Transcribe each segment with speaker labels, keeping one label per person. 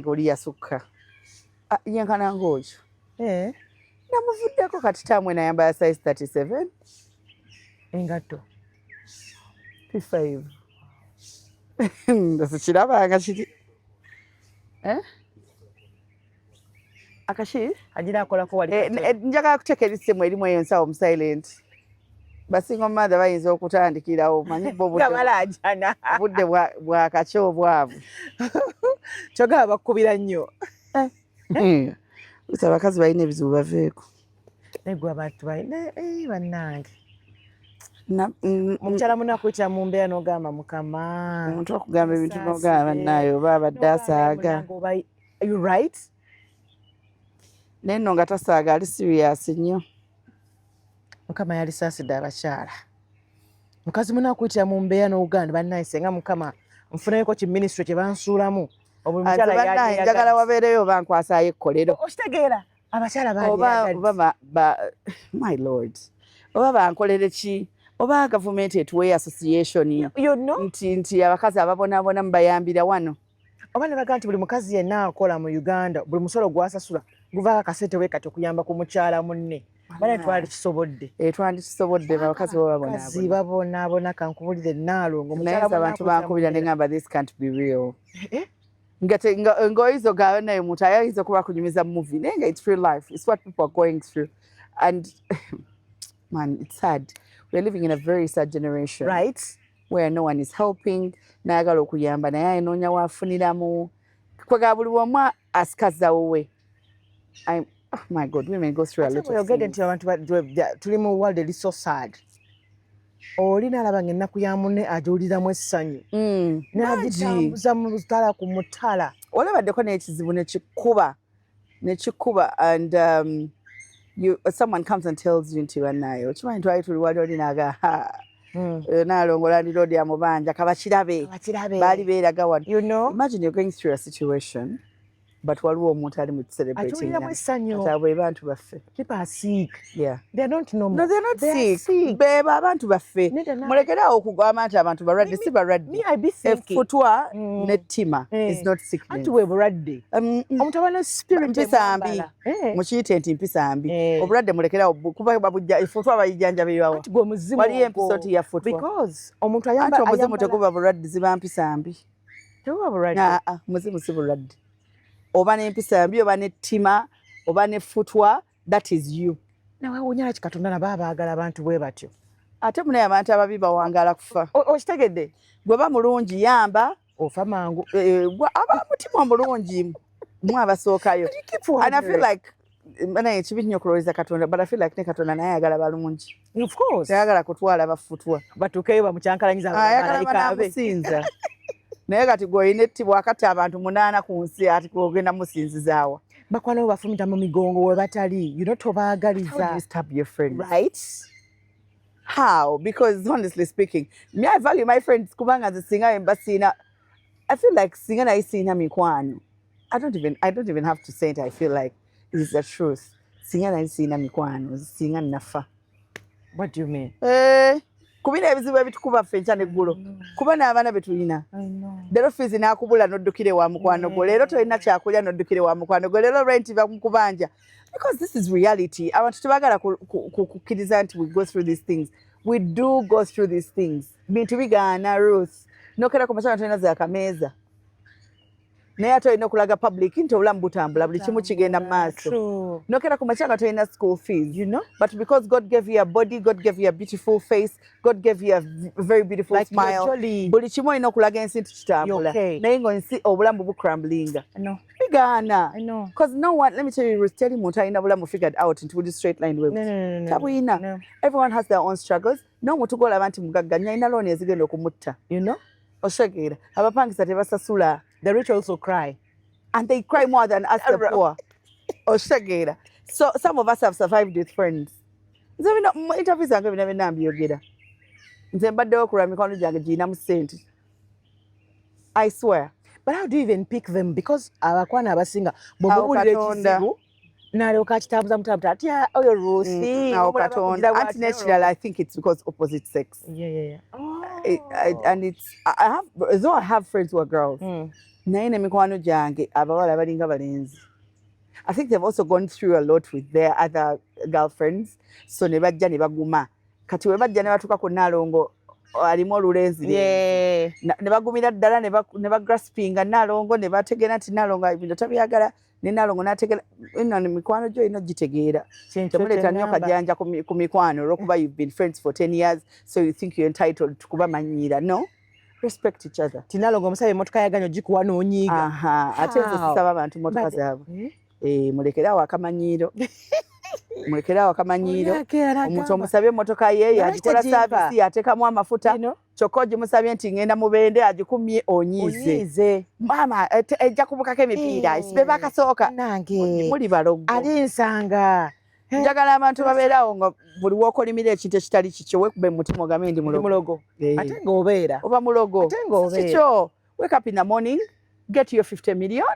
Speaker 1: oli yasukka yenkana ng'oyo namuvuddeko kati taamwe nayambala size 37
Speaker 2: engatto
Speaker 1: P5 ndakirabanga kiri akashi
Speaker 2: agira akolako wali
Speaker 1: njagala kuteeka erisimu erimu eyo nsawo mu silent basinga omumaatha bayinza okutandikirawo manyi budde bwakakyo obwavu
Speaker 2: kyogala bakkubira nnyo
Speaker 1: uti abakazi balina ebizibu baveeko
Speaker 2: negwe abantu balina bannange omukyala munakuyitira mu mbeera n'ogamba mukama
Speaker 1: omuntu okugamba ebintu n'ogamba bannaayo oba abadde asaaga
Speaker 2: right
Speaker 1: naye nno nga tasaaga ali serious nnyo
Speaker 2: mukama yali saasidde abakyala mukazi munakuyitira mu mbeera n'oganda bannaaye senga mukama nfunayeko ki minisitule kye bansuulamu
Speaker 1: bannaye njagala wabeereyo oba nkwasayo ekkolero
Speaker 2: okitegeera abakyala
Speaker 1: oba my lord oba bankolere ki oba gavumenti etuweyo association nti abakazi ababonaabona mubayambira wano
Speaker 2: oba ne bagaa nti buli mukazi yenna akola mu Uganda buli musolo gwasasula guvaako akasente we kati okuyamba ku mukyala munne bale twalikisobodde
Speaker 1: twandikisobodde abakazi
Speaker 2: babonaabona kankubulire naalongo
Speaker 1: naye abantu bankubira neŋamba this can't be real ng'oyiza ogawe naye omuntu ayinza okuba kunyumiza movie naye nga it's real life it's what people are going through and man it's sad we're living in a very sad generation
Speaker 2: right
Speaker 1: where no one is helping nayagala okuyamba naye ayenoonya waafuniramu kwega buli wamu asikaza wowe oh my god women go through a lot of things
Speaker 2: nti abantu tuli mu world eri so sad oli nalaba ng'ennaku ya munne agiwuliramu essanyu n'agitambuza mu lutala ku mutala
Speaker 1: olabaddeko n'ekizibu nekikuba and someone comes and tells you nti bannaye okimanyi twali tuli wali oli naga naalongola ndi road ya mubanja kabakirabe baali beeraga wano imagine you're going through a situation but waliwo omuntu ali mu celebrating ate bantu baffe
Speaker 2: people are sick
Speaker 1: they
Speaker 2: don't know
Speaker 1: no they're not sick beba abantu baffe mulekerawo okugamba nti abantu balwadde si balwadde effutwa n'ettima is not sickness
Speaker 2: anti we bulwadde omuntu abana spirit
Speaker 1: mpisambi mukiyite nti mpisambi obulwadde mulekerawo kuba babujja effutwa bayijjanjabirwawo waliyo empisoti yaffutwa
Speaker 2: because omuntu ayamba
Speaker 1: anti omuzimu teguba bulwadde ziba mpisambi
Speaker 2: teguba bulwadde
Speaker 1: muzimu si bulwadde oba n'empisambi oba n'ettima oba n'effutwa that is you
Speaker 2: nawe wunyala kikatonda nabo abaagala abantu bwe batyo
Speaker 1: ate munaye abantu ababi bawangala kufa
Speaker 2: okitegedde
Speaker 1: gweba mulungi yamba
Speaker 2: ofa mangu
Speaker 1: aba mutima omulungi mu abasookayo and I feel like naye ekibi nnyo okulowooza katonda but I feel like ne katonda naye ayagala balungi
Speaker 2: of course
Speaker 1: ayagala kutwala bafutwa
Speaker 2: batuukeyo bamukyankalanyiza
Speaker 1: ayagala banamusinza naye kati gw'olina ettibwa akati abantu 8 ku nsi ati ogenda musinzizaawa
Speaker 2: bakwana bo bafumita mu migongo we batali tobaagaliza
Speaker 1: right how because honestly speaking me I value my friends kubanga nzisinga embasiina I feel like singa naye siina mikwano I don't even have to say it I feel like it is the truth singa naye siina mikwano singa nafa
Speaker 2: what do you mean
Speaker 1: kubina ebizibu ebitukuba ffe enkya n'eggulo kuba n'abaana be tulina leero fiizi n'akubula n'oddukire wa mukwano gwo leero tolina kyakulya n'oddukire wa mukwano gwo leero renti bakukubanja because this is reality abantu tebaagala kukkiriza nti we go through these things we do go through these things bintu bigaana Ruth n'okera ku makyanga tolina zaakameeza naye ate olina okulaga public nti obulamu butambula buli kimu kigenda mu maaso n'okera ku makyanga tolina school fees but because God gave you a body God gave you a beautiful face God gave you a very beautiful smile buli kimu olina okulaga ensi nti kitambula naye ng'ensi obulamu bucrumblinga bigaana because no one let me tell you Ruth teri muntu alina bulamu figured out nti buli straight line webu tabuyina everyone has their own struggles n'omuntu gw'olaba nti mugagga nnyo alina looni ezigenda okumutta oshegeera abapangisa tebasasula.
Speaker 2: The rich also cry.
Speaker 1: And they cry more than us the poor. Oshegeera. So some of us have survived with friends. Nze bino interviews zange bina bina mbyogera. Nze mbaddewo okulwa mikono gyange girinamu ssente. I swear.
Speaker 2: But how do you even pick them? Because abakwana abasinga bw'obuulira ekizibu n'alyoka akitambuza mutabuta ati oyo Ruthi.
Speaker 1: Awo Katonda. Anti nekirala I think it's because opposite sex.
Speaker 2: Yeah. Oh.
Speaker 1: And it's I have, though I have friends who are girls, naye n'emikwano gyange abawala balinga balenzi. I think they've also gone through a lot with their other girlfriends, so ne bajja ne baguma. Kati we bajja ne batuuka ku Naalongo alimu olulenzi ne bagumira ddala ne bagraspinga Naalongo ne bategeera nti Naalongo ebintu tabyagala, ne Naalongo n'ategeera eno mikwano gyo ino gitegeera. Temuleeta nnyo kajanja ku mikwano olw'okuba you've been friends for 10 years, so you think you're entitled to kubamanyiira. No, respect each other.
Speaker 2: Tinaalongo omusaba emmotoka yaganyo gikuwa n'onyiiga.
Speaker 1: Ate nze sisaba abantu mmotoka zaabwe. Mulekerawo akamanyiiro. Mulekerawo akamanyiiro. Omuntu omusabye emmotoka ye agikola saavisi ateekamu amafuta. Kyokka ogimusabye nti ngenda mu bende agikumye onyiize. Maama ejja kubukako emipiira isibe bakasooka.
Speaker 2: Nange
Speaker 1: muli balogo.
Speaker 2: Ali nsanga.
Speaker 1: Njagala abantu babeerawo nga buli w'okolimira ekintu ekitali kikyo weekube mu mutima ogambe ndi mulogo.
Speaker 2: Ate ng'obeera.
Speaker 1: Oba mulogo. Kikyo. Wake up in the morning, get your 50 million.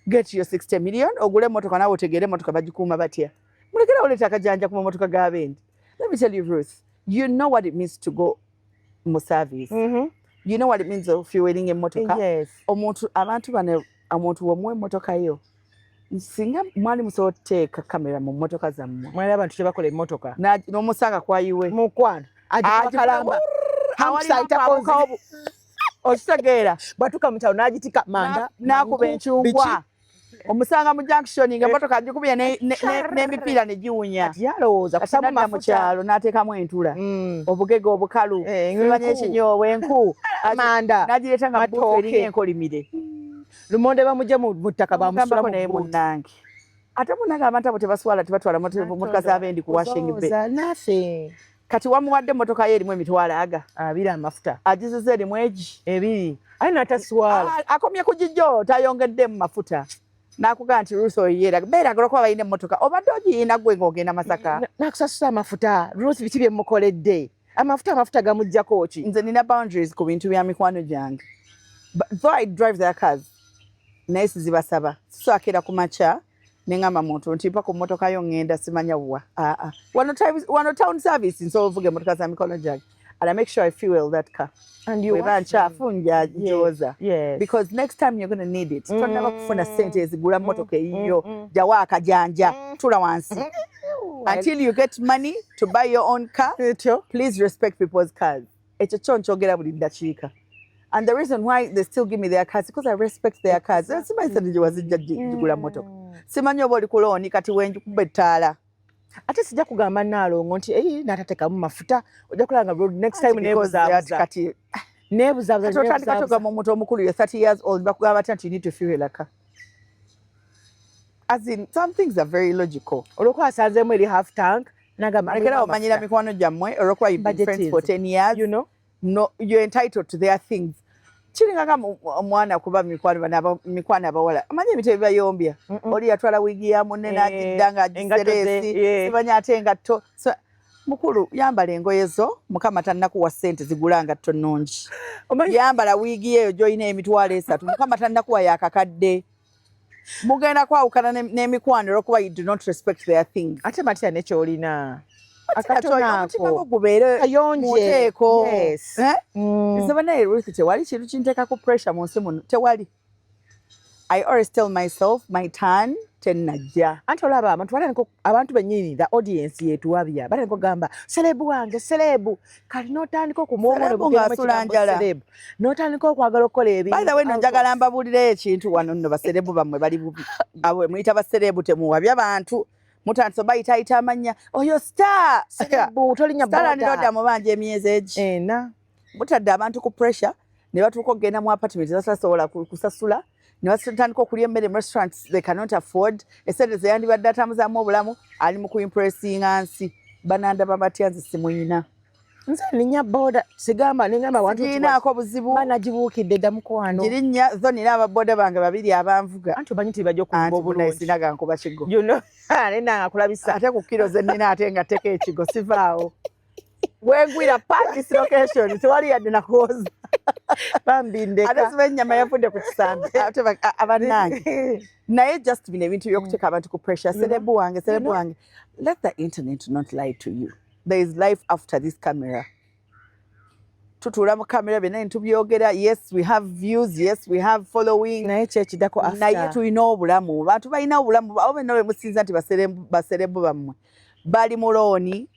Speaker 1: Get your 60 million, ogule motoka nawe otegere motoka bagikuuma batya. Mulekera oleta akajanja ku motoka g'abendi. Let me tell you, Ruth, you know what it means to go mu service. You know what it means of fueling emmotoka.
Speaker 2: Yes.
Speaker 1: Abantu bano omuntu w'omuwa emmotoka yo. Singa mwali musobola oteeka kamera mu mmotoka zammwe.
Speaker 2: Mwali abantu kye bakola emmotoka.
Speaker 1: N'omusanga kwayiwe.
Speaker 2: Mukwano. Agikalamba.
Speaker 1: Okitegeera.
Speaker 2: Batuka mu kyalo n'agitika manda.
Speaker 1: N'akuba enkyungwa. Omusanga mu junction nga motoka agikubye n'emipiira ne giwunya.
Speaker 2: Yalowooza kusamu
Speaker 1: mu kyalo n'ateekamu entula. Obugege obukalu. Sibanya ekinyoowe enku.
Speaker 2: Manda.
Speaker 1: N'agireeta nga buufu eringa enkolimire.
Speaker 2: Lumonde bamugye mu ttaka bamusula mu
Speaker 1: naye munnange. Ate munnange abantu abo tebaswala tebatwala motoka z'abendi ku washing bay. Kati wamuwadde emmotoka ye erimu emitwalo aga.
Speaker 2: 2 amafuta.
Speaker 1: Agizuze erimu egi.
Speaker 2: 2. Aye n'ataswala.
Speaker 1: Akomye ku gijjo tayongeddemu mafuta. N'akugamba nti Ruth oyeera beera golokuba balina emmotoka obadde ogiyina gwe ng'ogenda Masaka.
Speaker 2: N'akusasula amafuta. Ruth biki bye mukoledde. Amafuta gamuggyako ki?
Speaker 1: Nze nina boundaries ku bintu bya mikwano gyange. Though I drive their cars, naye sizibasaba. Sisookera ku makya ne ngamba muntu nti mpa ku mmotoka yo ngenda simanya wa. Wano town service nsobola ovuga emmotoka za mikono gyange. And I make sure I fuel that car.
Speaker 2: And you
Speaker 1: nchafu njajoza. Because next time you're going to need it. Tonaba kufuna sente ezigula mmotoka eyiyo. Jawa akajanja. Tula wansi. Until you get money to buy your own car, please respect people's cars. Ekyo kyo nkyogera buli ddakiika. And the reason why they still give me their cars is because I respect their cars. Simanyi sente gye wazijja gigula mmotoka. Simanyi oba oli ku looni kati wenjikuba ettaala.
Speaker 2: Ate sijja kugamba Naalongo nti n'atateekamu mafuta ojja kulanga next time neebuzaabuza.
Speaker 1: Kati neebuzaabuza. Otandika togamba omuntu omukulu ye 30 years old bakugamba batya nti you need to fuel a car. As in, some things are very logical.
Speaker 2: Olwokuba asanzeemu eri half tank n'agamba
Speaker 1: lekera omanyira mikwano gyammwe olwokuba you've been friends for 10 years.
Speaker 2: You know?
Speaker 1: No, you're entitled to their things. Kiringa omwana kuba mikwano abawala amanyi ebintu ebibayombya oli yatwala wiigi ya munne n'agidda ng'agiseresi sibanya ate engatto mukulu yambala engoye zo mukama tannakuwa ssente zigula ngatto nnungi yambala wiigi eyo gy'olina emitwalo 3 mukama tannakuwa yakakadde mugenda kwawukana n'emikwano olw'okuba you do not respect their things.
Speaker 2: Ate matya nekyolina
Speaker 1: akatonaako gubeere muteeko. Nze banaye Ruth tewali kintu kinteekako pressure mu nsi muno tewali. I always tell myself my turn tennajja.
Speaker 2: Anti olaba abantu bennyini the audience yetuwabya batandika okugamba selebu wange selebu kati n'otandika okumwomona n'otandika okwagala okukola ebintu.
Speaker 1: By the way, njagala mbabuulireyo ekintu wano nno baselebu bammwe bali bubi. Abo muyita baselebu temuwabya bantu. Mutandise bayitaayita amannya oyo star
Speaker 2: selebu tolinya
Speaker 1: boda ndoda mubanja emyezi egi. Mutadde abantu ku pressure ne batuuka okugenda mu apartment ezatasobola kusasula. Ne batandika okulya emmere mu restaurants they cannot afford. Esente ze yandibadde atambuzaamu obulamu ali mu kuimpressinga nsi. Banandaba batya nze simuyina.
Speaker 2: Nze nninya boda sigamba ningamba wantu
Speaker 1: ginaako buzibu
Speaker 2: banagibuukidde dda mukwano.
Speaker 1: Girinnya zo nina ababoda bange babiri abanvuga.
Speaker 2: Anti omanyi nti bajja okumba obulungi.
Speaker 1: Sinaga nkuba kigo.
Speaker 2: You know, nena akulabisa.
Speaker 1: Ate ku kilo ze nnina ate nga teka ekigo sivaawo. Wengwira pa dislocation tewali yadde nakuwoza. Bambi ndeka. Ate siba ennyama yafudde ku kisambi. Ate abannange. Naye just bino ebintu by'okuteeka abantu ku pressure. Selebu wange. Let the internet not lie to you. There is life after this camera. tutuula mu kamera byonna nitubyogera. Yes, we have views, yes, we have following.
Speaker 2: Naye kyekidako after.
Speaker 1: Naye tulina obulamu. Bantu balina obulamu. Abo benna bemusinza nti baserebu bammwe. Bali mu looni,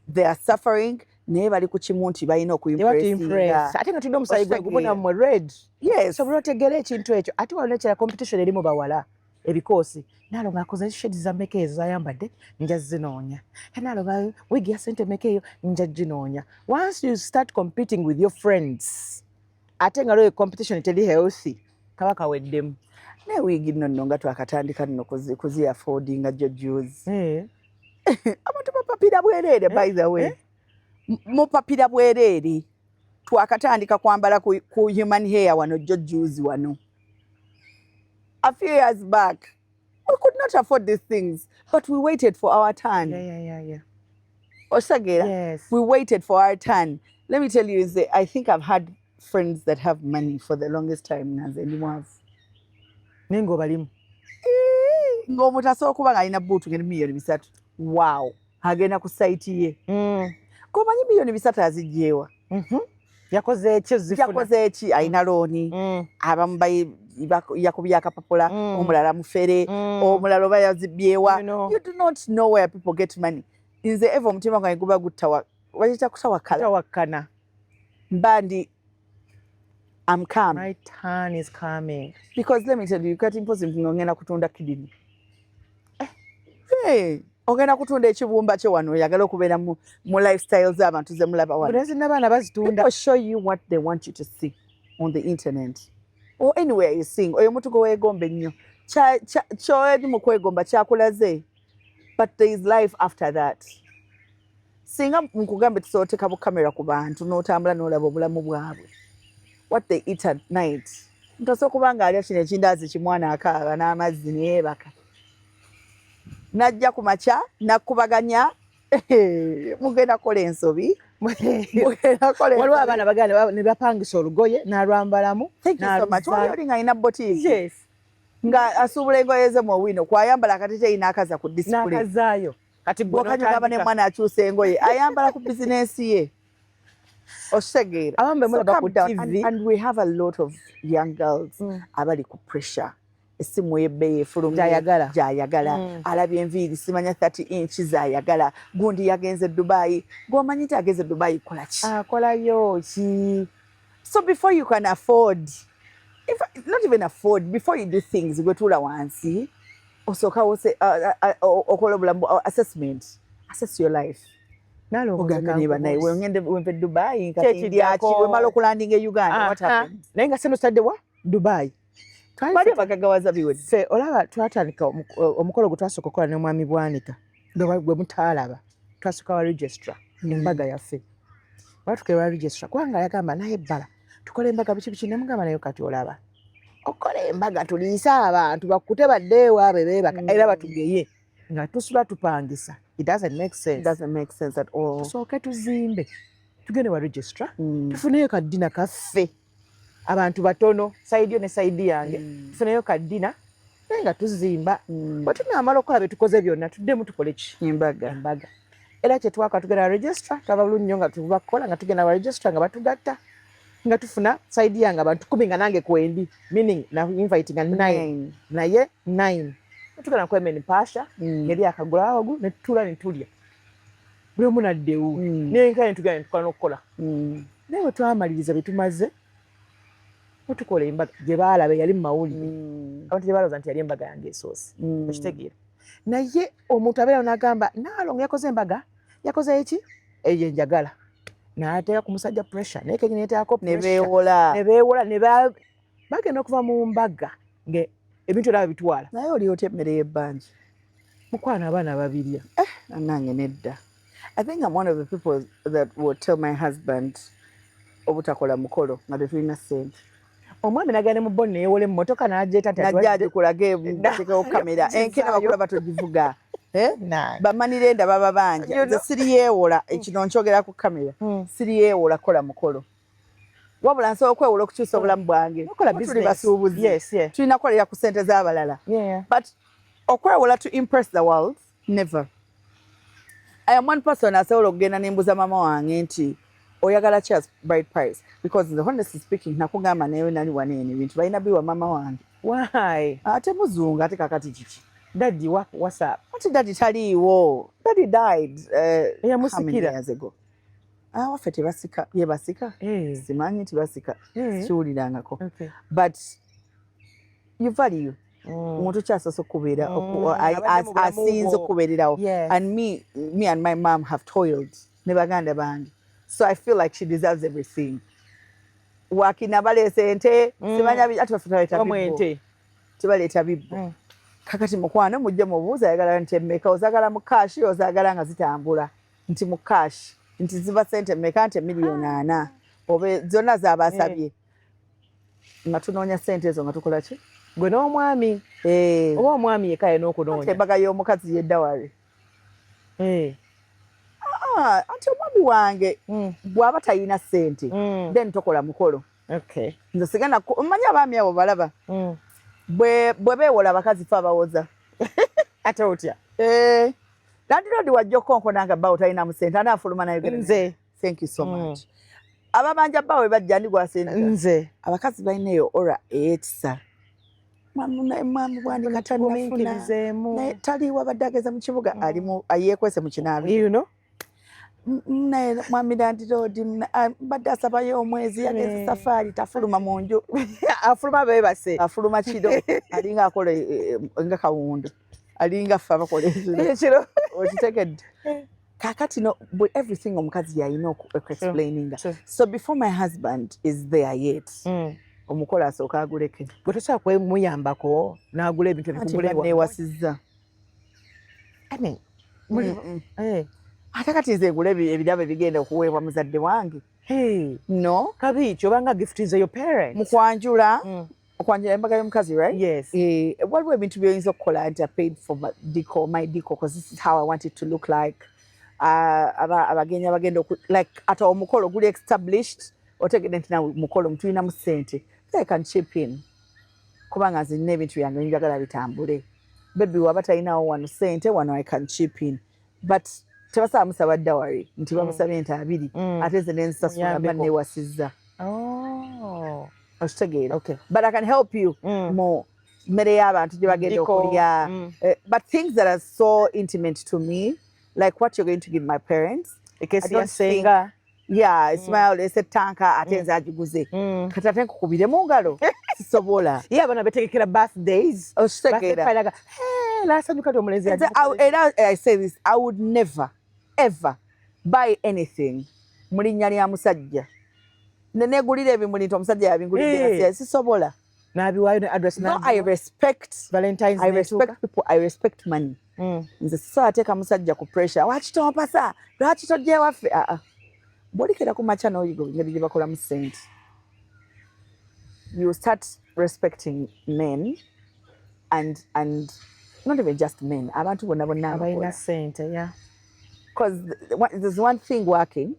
Speaker 1: they are suffering. Naye bali ku kimu nti balina
Speaker 2: okuimpress. Ate nga tulina omusayi gwe gubona mmwe red.
Speaker 1: Yes.
Speaker 2: Sobola otegeera ekintu ekyo. Ate waliwo ekirala competition eri mu bawala. Ebikoosi. Naalo ng'akoze shedi za mmeka ezo zayambadde nja zinoonya. Naalo nga wigi ya ssente mmeka eyo nja ginoonya. Once you start competing with your friends, ate nga lwe competition teri healthy, kaba kaweddemu.
Speaker 1: Naye wigi nno nga twakatandika nno kuzi affordinga jojjuzi. Abantu bapapira bwereere by the way. Mupapira bwereere. Twakatandika kwambala ku human hair wano jojjuzi wano. A few years back, we could not afford these things, but we waited for our turn.
Speaker 2: Yeah.
Speaker 1: Osagera,
Speaker 2: yes.
Speaker 1: We waited for our turn. Let me tell you, I think I've had friends that have money for the longest time.
Speaker 2: Nengo balimu.
Speaker 1: Ng'omuntu asobola okuba ng'alina bbuutu ng'eri miliyoni 3. Wow. Agenda ku site ye. Komanyi miliyoni 3 aziggyeewa.
Speaker 2: Yakoze eki
Speaker 1: alina looni. Abamu yakubye akapapula, omulala mufere, omulala oba yazibyewa. You do not know where people get money. Nze eva omutima gwange guba wajita kutawakana. Mbandi, I'm calm.
Speaker 2: My turn is coming.
Speaker 1: Because let me tell you, kati mpozi ngenda kutunda kidini. Ogenda kutunda ekibumba kye wano oyagala okubeera mu lifestyle z'abantu ze mulaba wano. People show you what they want you to see on the internet. Or anywhere you sing. Oyo mutu gwe weegomba ennyo. Ky'oli mu kwegomba kyakulaze. But there is life after that. Singa nkugambe tusobola oteka bu kamera ku bantu n'otambula n'olaba obulamu bwabwe. What they eat at night. Ntosobola okuba ng'alya kino ekindaazi kimwana akaaba n'amazzi ne yeebaka. Najja ku makya nakubaganya mugenda kola ensobi.
Speaker 2: Waliwo abaana baganda ne bapangisa olugoye n'alwambalamu.
Speaker 1: Thank you so much. Wali nga alina boutique. Yes. Nga asuubula engoye ze mu owino kwayambala akatete n'akaza ku display.
Speaker 2: N'akazaayo. Kati
Speaker 1: bw'okanyagaba ne mwana akyusa engoye ayambala ku bizinensi ye. Osegeera.
Speaker 2: Abambe mulaba ku TV.
Speaker 1: And we have a lot of young girls abali ku pressure. Esimu y'ebbeeyi efulumye gy'ayagala. Alabye enviiri simanya 30 inches ayagala. Gundi yagenze Dubai. Gw'omanyi nti agenze Dubai kola ki?
Speaker 2: Akolayo ki?
Speaker 1: So before you can afford, not even afford, before you do things, gwe tuula wansi, osooka okola obulamu assessment. Assess your life. Ogambe ne bannaye wengende wenve Dubai nkatyaki wemala okulandinga e Uganda. What happened?
Speaker 2: Naye nga seno stadde wa? Dubai.
Speaker 1: Bali bagagawaza biwedde.
Speaker 2: Ffe olaba twatandika omukolo gwe twasooka okukola n'omwami Bwanika gwe mutaalaba twasooka wa registra embaga yaffe batukeera wa registra kubanga yagamba naye ebbala tukola embaga biki nemugamba nayo kati olaba okola embaga tuliise abantu bakkute badde ewaabwe beebaka era batugeye nga tusula tupangisa. It doesn't make sense.
Speaker 1: It doesn't make sense at all.
Speaker 2: Tusooke tuzimbe tugende wa registra tufuneyo kaddina kaffe abantu batono saidi yo ne saidi yange tufuneyo kaddina naye nga tuzimba bwe tunaamala okukola bye tukoze byonna tuddemu tukole ki
Speaker 1: embaga
Speaker 2: era kye twaka tugenda wa registra twaba bulungi nnyo nga tubakola nga tugenda wa registra nga batugatta nga tufuna saidi yange abantu 10 nga nange kwendi meaning na inviting 9 naye 9 tugenda kwemeni pasha ngeri akagula awagu ne tutula ne tulya buli omu naddewo naye nkane tugenda tukola n'okukola naye bwe twamaliriza bye tumaze tukola embaga gye baalabe yali mu mawulire abantu gye balowooza nti yali embaga yange esoosi okitegeera naye omuntu abeera n'agamba Naalongo yakoze embaga yakoze eki eyo enjagala n'ateeka ku musajja pressure naye kenyini yeteekako nebeewola bagenda okuva mu mbaga ebintu era babitwala
Speaker 1: naye oli otya emmere y'ebbanja
Speaker 2: mukwana abaana babirya
Speaker 1: nange nedda. I think I'm one of the people that will tell my husband obutakola mukolo nga tetulina ssente.
Speaker 2: Omwami nagenda mu bonni neyewola emmotoka n'agyeta
Speaker 1: najjagikulage batekewo kamera enkera bakulaba togivuga bamanirenda baba banja nze siriyeewola ekino nkyogera ku kamera siriyeewola kola mukolo wabula nsobola okwewola okukyusa obulamu bwange tuli basuubuzi tulina kukolera ku ssente z'abalala but okwewola to impress the world never. I am one person asobola okugenda nembuza mama wange nti oyagala chas bride price because the honestly speaking nakugamba nayo nali wanene bintu balina biwa mama wange.
Speaker 2: Why?
Speaker 1: Ate muzungu ate kakati kiki.
Speaker 2: Daddy, what's up?
Speaker 1: Ate daddy taliiwo. Daddy died how many
Speaker 2: Musikira.
Speaker 1: years ago? Waffe tebasika ye basika. Simanyi tebasika. Siwulirangako.
Speaker 2: Okay.
Speaker 1: But you value. Omuntu kyasoose okubeera asinze okubeererawo. And me and my mom have toiled ne baganda bange. So I feel like she deserves everything. Wakina baleese ente simanya ate baffe tubaleeta bibbo. Tubaleeta bibbo. Kakati mukwano mujje mubuuza ayagala nti emmeka ozaagala mu kaashi ozaagala nga zitambula nti mu kaashi nti ziba ssente mmeka nti miliyoni 4 oba zonna zaabasabye nga tunoonya ssente ezo nga tukola ki
Speaker 2: gwe n'omwami oba omwami yekka yena okunoonya
Speaker 1: embaga y'omukazi yeddawale anti omwami wange bw'aba talina ssente then tokola mukolo nze sigenda omanyi abaami abo balaba bwe beewola abakazi fe abawoza
Speaker 2: ate otya
Speaker 1: landirodi wajja okonkona nga bbawo talinamu ssente anaafuluma nayo
Speaker 2: nze
Speaker 1: thank you so much ababanja bbawo we bajja ndi gwasente
Speaker 2: nze
Speaker 1: abakazi balinayo ora ey'ekisa mwami bwandika
Speaker 2: tannafuna
Speaker 1: naye taliiwo abadde ageza mu kibuga yeekwese mu kinaabi naye mwami landirodi mbadde asabayo omwezi yageze safaari tafuluma mu nju
Speaker 2: afuluma beebase
Speaker 1: afuluma kiro alinga akola nga kawundo alinga ffe abakola
Speaker 2: ekiro
Speaker 1: okitegedde kakati no everything omukazi yalina explaininga so before my husband is there yet omukola asooka aguleke
Speaker 2: gwe tosobola kwemuyambako n'agula ebintu
Speaker 1: ebikuleewasizza ate kati nze ngula ebirabo ebigenda okuweebwa muzadde wange no
Speaker 2: kabi ki obanga giftize your parents
Speaker 1: mukwanjula okwanjula embaga y'omukazi right
Speaker 2: yes
Speaker 1: waliwo ebintu byoyinza okukola nti I paid for my deco because this is how I want it to look like abagenyi abagenda like ate omukolo guli established otegedde nti nawe mukolo mutulinamu ssente I can chip in kubanga nze nina ebintu byange njagala bitambule baby waba talinawo wano ssente wano I can chip in but tebasaba musaba dawari nti bamusabye ente 2 ate nze nensasula banneewasizza okitegeera but I can help you mu mmere y'abantu gye bagenda okulya but things that are so intimate to me like what you're going to give my parents
Speaker 2: ekesiyasenga
Speaker 1: Ismail esetanka ate nze agiguze kati ate nkukubire mu ngalo sisobola
Speaker 2: ye abana betegekera birthdays
Speaker 1: okitegeera
Speaker 2: lasanyuka ti omulenzi
Speaker 1: I say this I would never ever buy anything mu linnya lya musajja nenegulira ebimuli nti omusajja yabingulidde sisobola
Speaker 2: n'abiwaayo ne address
Speaker 1: no I respect
Speaker 2: Valentine's
Speaker 1: I respect people I respect money nze sisobola teeka musajja ku pressure lwaki tompasa lwaki tojja ewaffe bw'olikira ku makya n'oyiga engeri gye bakolamu ssente you start respecting men and not even just men abantu bonna bonna
Speaker 2: abalina ssente
Speaker 1: because there's one thing working,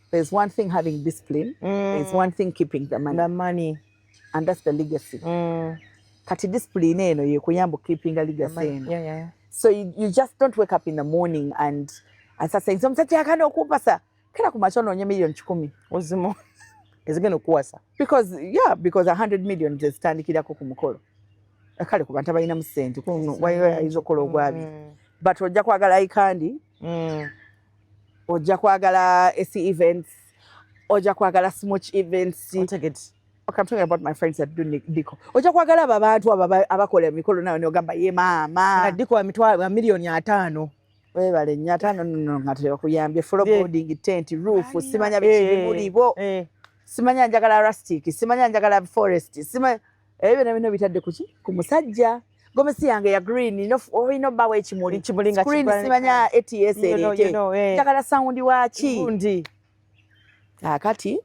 Speaker 1: there's one thing having discipline, there's one thing keeping the money. And that's the legacy. Kati discipline eno yekuyamba keeping a legacy. So you just don't wake up in the morning and start saying omusajja yakana okupasa kera ku makya onoonya miliyoni 10
Speaker 2: ozimu ezigenda okuwasa
Speaker 1: because 100 million zitandikirako ku mukolo kale ku bantu abalina mu ssente wayinza okukola ogwabi but ojja kwagala ikandi ojja kwagala AC events ojja kwagala smooch events
Speaker 2: okay,
Speaker 1: I'm talking about my friends that do Diko. Ojja kwagala abo abantu abakola emikolo nayo n'ogamba ye maama
Speaker 2: Diko wa mitwalo miliyoni 5
Speaker 1: webale 5 no nga tebakuyambye floorboarding tent roof simanya biki mulibo simanya njagala rustic simanya njagala forest simanya ebyo bino bitadde ku musajja gomesi yange ya green no bawe ekimuli screen simanya ATS erete njagala sound waki
Speaker 2: gundi
Speaker 1: kati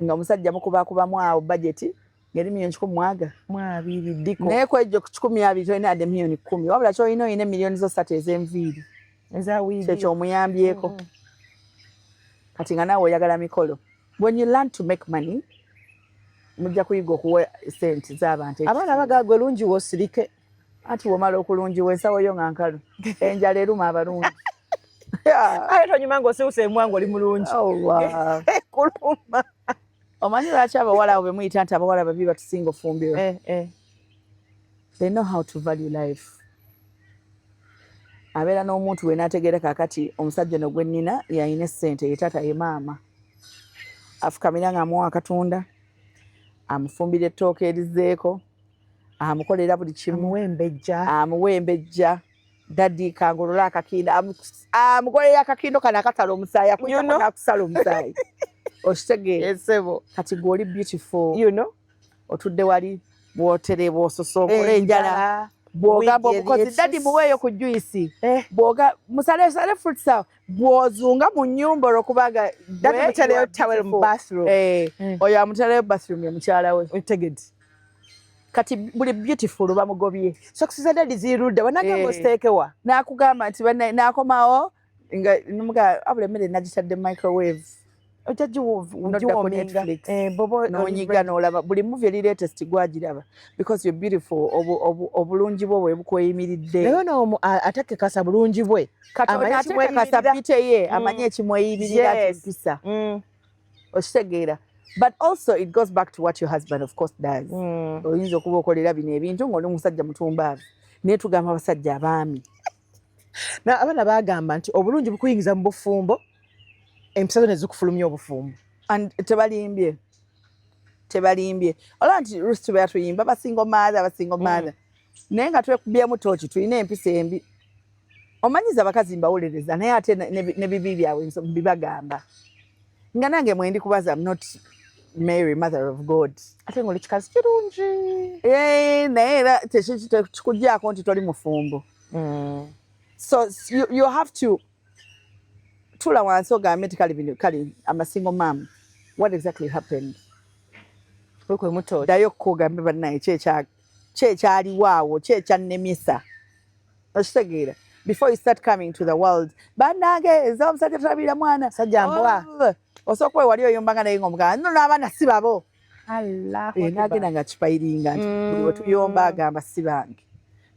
Speaker 1: nga omusajja mukubakubamu awo budget ngeri milioni 10
Speaker 2: mwabiri Diko
Speaker 1: naye kwejjo ku 10 tolina adde milioni 10 wabula kyolina oyina milioni zo 3 ez'enviiri kyekyo omuyambyeko kati nga naawe oyagala mikolo when you learn to make money mujja kuyiga okuwa sente z'abantu
Speaker 2: abaana bagagwe lungi wosirike
Speaker 1: ati womala okulungiwa ensawo yo nga nkalu enjala eruma abalungi
Speaker 2: Aye tonyuma ng'osiwuse emwango oli mulungi.
Speaker 1: Allah.
Speaker 2: Kuluma.
Speaker 1: Omanyi lwaki abawala abo bemuyita nti abawala babi batusinga ofumbiro? They know how to value life. Abeera n'omuntu we n'ategeera kaakati omusajja no gwe nnina yalina essente ye taata ye maama. Afukamira ng'amuwa akatunda, amufumbira ettooke erizzeeko, amukolera buli kimu. Amuwa embejja. Daddy kangolola akakindo. Amukolera akakindo kano akasala omusaayi. Akuyitako n'akusala omusaayi. Okitegeera. Kati gw'oli beautiful. Otudde wali bw'otere bw'ososonkola enjala. Bw'ogamba omukozi daddy muweeyo ku juice. Musale fruits awo. Bw'ozunga mu nnyumba olw'okubanga
Speaker 2: daddy mutaleyo towel mu bathroom.
Speaker 1: Oyo amutaleyo bathroom ya mukyala we. Otegedde. Kati buli beautiful bamugobye.
Speaker 2: Socks za daddy zirudde wanagamba ositeekewa.
Speaker 1: N'akugamba nti n'akomawo nga numuga abula emmere nagitadde microwave. N'onyiga n'olaba buli movie eri latest gwagiraba because you're beautiful. Obulungi bwo bwe bukweyimiridde.
Speaker 2: Naye n'omu atakekasa bulungi bwe.
Speaker 1: Katonda atekekasa bite ye amanye ekimweyimirira mpisa. Okitegeera. But also it goes back to what your husband of course does. Oyinza okuba okolera bino ebintu ng'oli musajja mutumbaavu. Naye tugamba abasajja abaami.
Speaker 2: Abaana bagamba nti obulungi bukuyingiza mu bufumbo. Empisa zonna ezikufulumya obufumbo.
Speaker 1: And tebalimbye. Olaba nti Ruth bwe yatuyimba abasingo maatha. Naye nga twekubyemu tooki tulina empisa embi. Omanyiza abakazi mbawulereza naye ate ne bibi byabwe mbibagamba. Nga nange mwe ndi kubaza I'm not Mary, mother of God.
Speaker 2: Ate ng'oli kikazi kirungi.
Speaker 1: Naye era tekikugyako nti toli mufumbo. So you have to tula wansi ogambe nti kale I'm a single mom. What exactly happened? Ddayo kugambe bannaye kyekyaliwo awo kyekyannemisa. Okitegeera. Before you start coming to the world. Bannange eza omusajja tulabira mwana.
Speaker 2: Sajja mbwa.
Speaker 1: Osooka wali oyomba nga naye ng'omugamba nno n'abaana si babo.
Speaker 2: N'agenda
Speaker 1: nga kipayiringa nti buli we tuyomba agamba si bange.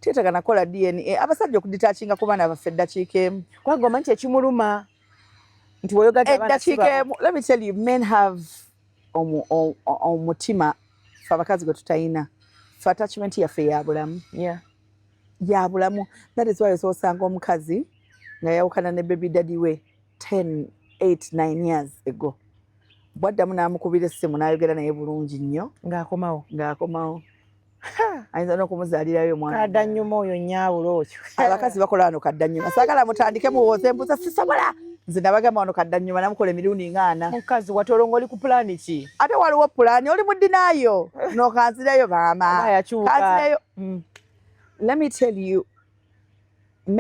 Speaker 1: Teetaaga nakola DNA. Abasajja okuditaakinga ku baana baffe eddakiika emu.
Speaker 2: Kubanga omanyi ekimuluma nti weoyogadde abaana si babo.
Speaker 1: Let me tell you, men have omutima ffe abakazi gwe tutayina. Ffe attachment yaffe ya bulamu. Ya bulamu. That is why osanga omukazi nga yawukana ne baby daddy we 10, 8, 9 years ago. Bwaddamu n'amukubira essimu n'ayogera naye bulungi nnyo. Ng'akomawo. Ayinza n'okumuzaalirayo omwana.
Speaker 2: Kaddannyuma oyo nnyawula okyo.
Speaker 1: Abakazi bakola wano kaddannyuma. Saagala mutandike muwooze mbuza sisobola. Nze nabagamba wano kaddannyuma namukola emirundi 4.
Speaker 2: Mukazi watolonga oli ku pulaani ki?
Speaker 1: Ate waliwo pulaani oli mu ddinaayo. N'okanzirayo maama. Kanzirayo. Let me tell you,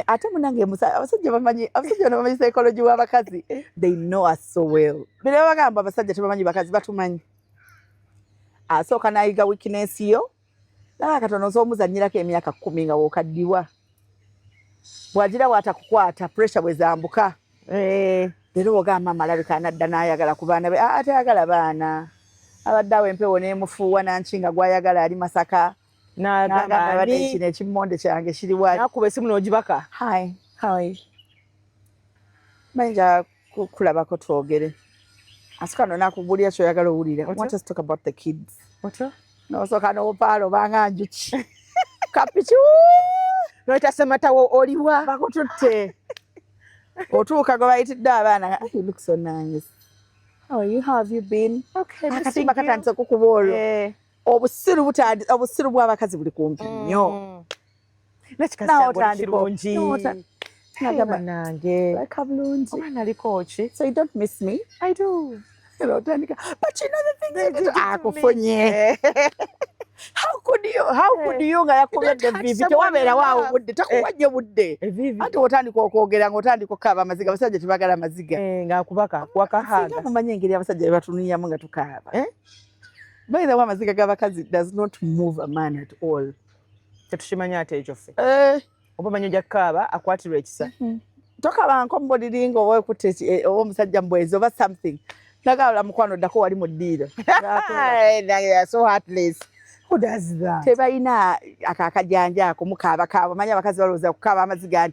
Speaker 1: ate munange abasajja bamanyi psychology w'abakazi. They know us so well. Bino bagamba abasajja tebamanyi bakazi batumanyi. Asooka n'ayiga weakness yo. Laba katono z'omuzannyirako emyaka 10 nga wookaddiwa. Bw'agira bw'atakukwata pressure bwe zambuka. Leero ogamba mama alabika anadda n'ayagala ku baana be. Tayagala baana. Abadde awo empewo n'emufuuwa nankinga gw'ayagala ali Masaka. N'agamba kino ekimmonde kyange kiri wali.
Speaker 2: N'akuba essimu n'ogibaka.
Speaker 1: Hi, how are you? Manja kulabako twogere. Asooka n'akugulira ky'oyagala owulira. I want us to talk about the kids. N'osooka n'opaala obanga njuki. Kapichu!
Speaker 2: Noyita Ssematawo oliwa.
Speaker 1: Bakututte. Otuuka gwe bayitidde abaana. You look so nice. How are you? How have you been?
Speaker 2: Okay,
Speaker 1: akatimba katandise okukuba olwo. Obusiru bw'abakazi buli kumpi nnyo.
Speaker 2: Kirungi.
Speaker 1: Nagamba nange. Leka bulungi.
Speaker 2: Omwana aliko ki?
Speaker 1: So you don't miss me?
Speaker 2: I do.
Speaker 1: Otandika. But you know the thing is akufunye. How could you nga yakubedde vivi tewabeera waawo budde takuwa nnyo budde. Ate otandika okwogera ng'otandika okukaaba amaziga abasajja tebagala amaziga.
Speaker 2: Ng'akubaka wakahaaga.
Speaker 1: Singa mumanyi engeri abasajja be batunuliramu nga tukaaba. By the way, amaziga g'abakazi does not move a man at all.
Speaker 2: Tetukimanyi ate ekyo ffe. Oba manyi ojja kukaaba akwatirwa ekisa.
Speaker 1: Tokabanko mbuliri oba okutte oba omusajja mbwezi oba something. Nagala mukwano ddako wali mu ddiiro.
Speaker 2: So heartless. Who does that?
Speaker 1: Tebalina akakajanja ako mukaaba manya abakazi balowooza kukaaba amaziga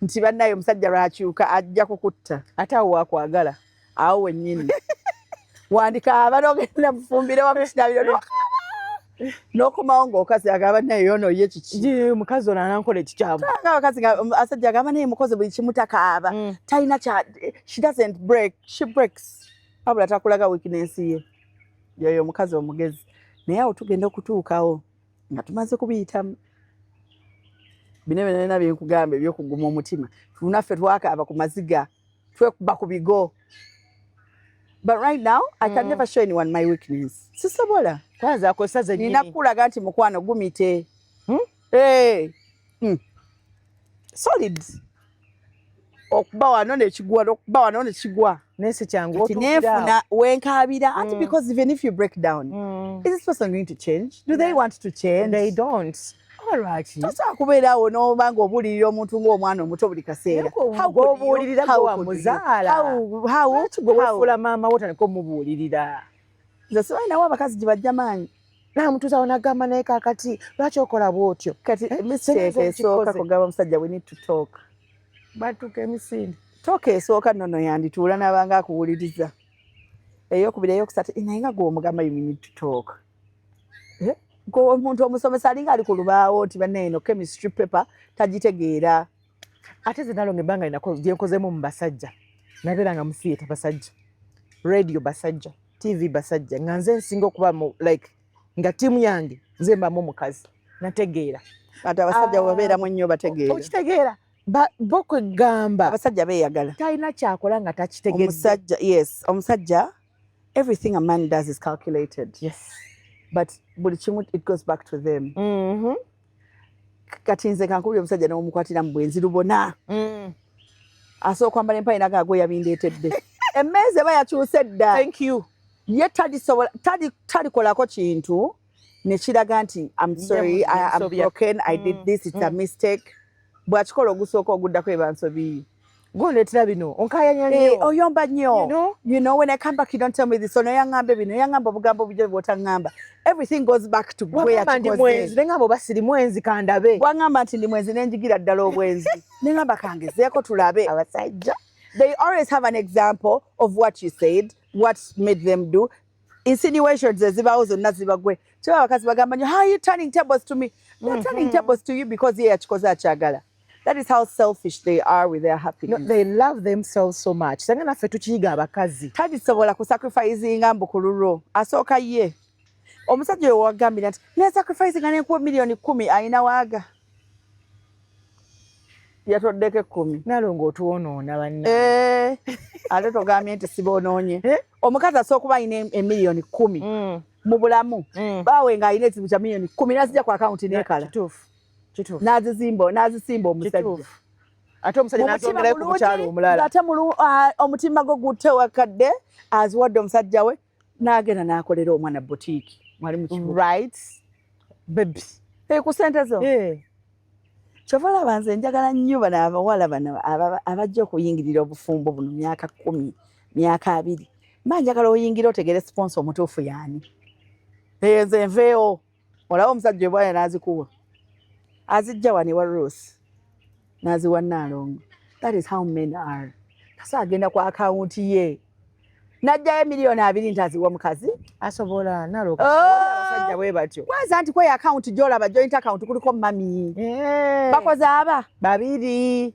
Speaker 1: nti bannaye omusajja lwakyuka ajja kukutta
Speaker 2: ate awo wakwagala
Speaker 1: awo wennyini wandikaaba n'ogenda mufumbire wamu kinabiro n'okomawo ng'okazi agamba naye yono ye kiki
Speaker 2: mukazi ono anankola ekikyamu
Speaker 1: abakazi asajja agamba naye mukozi buli kimu takaaba talina she doesn't break, she breaks wabula takulaga weakness ye yoyo omukazi omugezi naye awo tugenda okutuukawo nga tumaze kubiyitamu bino byonna byenkugamba ebyokuguma omutima tunaffe twakaaba ku maziga twekuba ku bigo. But right now, I can never show anyone my weakness. Sisobola.
Speaker 2: Kwanza akosa ze nyinyi.
Speaker 1: Ninakulaga nti mukwano gumite. Hey. Solid. Okuba wano ne kigwa.
Speaker 2: Nese kyangu
Speaker 1: otukira. Wenkabira. And because even if you break down, is this person going to change? Do they want to change?
Speaker 2: They don't. Alright.
Speaker 1: Tosa kubeerawo n'obanga obuulirira omuntu ng'omwana omuto buli kaseera.
Speaker 2: Obuulirira gwa muzaala.
Speaker 1: How?
Speaker 2: Gwefuula maama wo taniko mubuulirira.
Speaker 1: Nze sibalinawo abakazi gye bajja maanyi.
Speaker 2: Namutuusawo n'agamba naye kaakati lwaki okola bw'otyo?
Speaker 1: Kati mistake esooka kugamba omusajja we need to talk.
Speaker 2: Batuuka emisinde.
Speaker 1: Tooka esooka nnono yandituula n'abanga akuwuliriza. Eyokubiri eyokusatu naye nga gw'omugamba you need to talk. Omuntu omusomesa alinga ali ku lubaawo nti banneeno chemistry paper tagitegeera.
Speaker 2: Ate ze nalonga ebbanga gye nkozeemu mu basajja nabeeranga mu theatre basajja, radio basajja, TV basajja nga nze nsinga okuba like nga ttiimu yange nze mbamu mukazi nategeera.
Speaker 1: Ate abasajja babeeramu nnyo bategeera.
Speaker 2: Okitegeera bo kwegamba
Speaker 1: abasajja beeyagala
Speaker 2: talina kyakola nga takitegeera.
Speaker 1: Omusajja yes omusajja everything a man does is calculated.
Speaker 2: Yes.
Speaker 1: But buli kimu it goes back to them. Kati nze kankubira omusajja n'omukwatira mu bwenzi lubona. Asooka kwambala empale nagagwe yabindeetedde. Emmeeza eba yakyuse dda.
Speaker 2: Thank you.
Speaker 1: Ye talikolako kintu ne kiraga nti I'm sorry, I'm broken, I did this, it's a mistake. Bw'akikola ogusooka oguddako eba nsobi.
Speaker 2: Gondetera bino onkayanya nnyo.
Speaker 1: Oyomba nnyo. You know when I come back you don't tell me this. Ono yangamba bino yangamba obugambo bujjo bw'otangamba. Everything goes back to where
Speaker 2: yakikoze. Nengamba oba siri mwenzi kandabe.
Speaker 1: Bwangamba nti ndi mwenzi nenjigira ddala obwenzi. Nengamba kangezeeko tulabe. Abasajja. They always have an example of what you said, what made them do. Insinuations ezibaawo zonna zibagwe. Kyo abakazi bagamba nnyo, how are you turning tables to me? They're turning tables to you because ye yakikoze akyagala. That is how selfish they are with their happiness.
Speaker 2: No, they love themselves so much. Sanga naffe tukiyiga abakazi.
Speaker 1: Tadisobola kusacrificinga mbukuluro. Asooka ye. Omusajja oyo wagambira nti ne sacrificing ne kuwa milioni 10 ayina waaga. Yatoddeko 10.
Speaker 2: Nalongo otuwonoona banna.
Speaker 1: Ate togambye nti siboonoonye. Omukazi asooka kuba ayina emiliyoni 10 mu bulamu. Baawe ng'ayina ekizibu kya milioni 10 n'azijja ku akawunti n'ekala.
Speaker 2: Kituufu.
Speaker 1: N'azisimba omusajja.
Speaker 2: Ate omusajja n'atongerayo ku mukyalo omulala.
Speaker 1: Ate omutima gwe gutte wakadde aziwadde omusajja we n'agenda n'akolera omwana boutique. Mwali mu kibuga.
Speaker 2: Right. Baby.
Speaker 1: Ku ssente zo. Kyova olaba nze njagala nnyo bano abawala bano abajja okuyingirira obufumbo buno myaka 10, myaka 2. Mba njagala oyingira otegere sponsor omutuufu yaani. Nze nveewo. Olaba omusajja bw'aya n'azikuwa. Azijja wano ewa Rose. N'aziwa Nnaalongo. That is how men are. Kasa agenda ku akawunti ye. N'ajjayo miliyoni 2 nti aziwa mukazi.
Speaker 2: Asobola Nnaalongo. Abasajja bwe batyo.
Speaker 1: Kwanza nti kweyo akawunti gy'olaba joint account kuliko mami. Bakoze aba 2.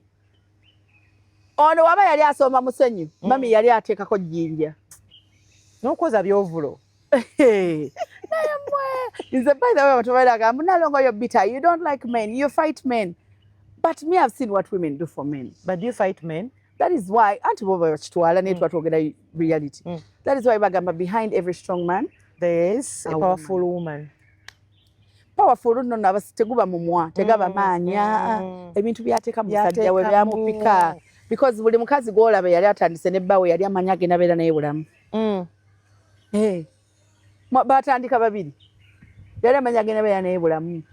Speaker 1: Ono waba yali asoma musenyu. Mami yali ateekako jjinja.
Speaker 2: N'okoza byovulo.
Speaker 1: Is the by the way what I am Nnaalongo you're bitter. You don't like men. You fight men. But me, I've seen what women do for men.
Speaker 2: But do you fight men?
Speaker 1: That is why anti boba chitwala ne twatogera reality. That is why bagamba behind every strong man
Speaker 2: there is a powerful woman.
Speaker 1: Powerful no nabasiteguba mumwa tegaba manya ebintu byateka musajja we byamupika because buli mukazi gwolaba yali atandise ne bawe yali amanyage nabera naye bulamu. Batandika babiri. Yali amanyage nabera naye bulamu.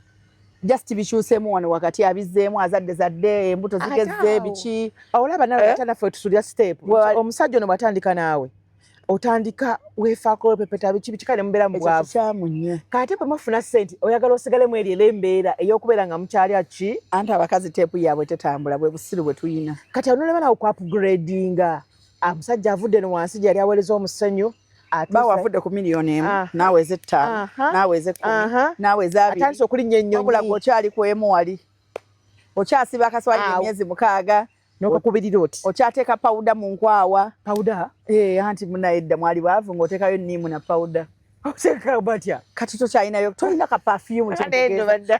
Speaker 1: Just bikyusemu wano wakati abizzeemu azadde embuto zigezze biki
Speaker 2: olaba nawe tana fe tusulya step omusajja ono batandika naawe otandika weefaako pepeta biki kale mubeera mu bwavu
Speaker 1: kyamunye
Speaker 2: kate bwe mufuna ssente oyagala osigalemu eri era embeera ey'okubeera nga mukyali ki
Speaker 1: anti abakazi teepu yaabwe tetambula bwe busiru bwe tuyina
Speaker 2: kati onolema nawe ku upgradinga omusajja avudde no wansi gyali aweereza omusenyu
Speaker 1: bawe avudde ku miliyoni emu naaweza 5 naaweza 10 naaweza 2
Speaker 2: atandise okulinnya ennyonyi
Speaker 1: wabula gweokyali ku emu wali okyasiba akaswalira emyezi 6
Speaker 2: n'okakubirira oti
Speaker 1: okyateeka pawuda mu nkwawa
Speaker 2: pawuda
Speaker 1: anti munayedda mwali baavu ng'oteekayo nniimu na pawuda
Speaker 2: oteekayo batya
Speaker 1: kati tokyalinayo tolina ka perfume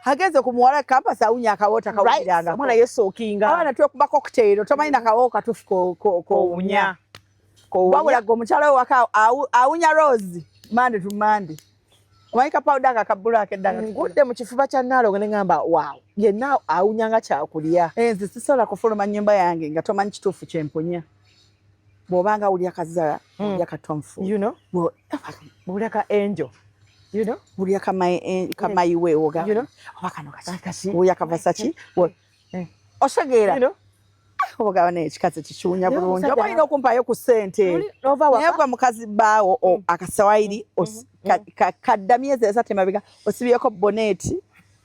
Speaker 1: ageze ku muwala kampasi awunya akawoota kawuliranga
Speaker 2: mwana yesookinga
Speaker 1: abaana twekuba cocktail tomanyi nakawo katufu kowunya wabula gwe omukyala we waka awunya rose mande to mande omanyi kapawuda nga kabulaka eddanga
Speaker 2: ngudde mu kifuba kya Naalongo ne ngamba waaw yenna awunyanga kyakulya
Speaker 1: nze sisobola kufuluma nnyumba yange nga tomanyi kituufu kyempunya bw'obanga awulya kazara awulya katomfu
Speaker 2: bw'owulya ka angel
Speaker 1: wulya kamayiwe oba kano wulya kavasaki osegeera obagaba n'ekikazi kikiwunya bulungi oba olina okumpayo ku ssente naye gwe mukazi bbaawo akasawayiri kadda myezi 3 emabega osibyeko boneti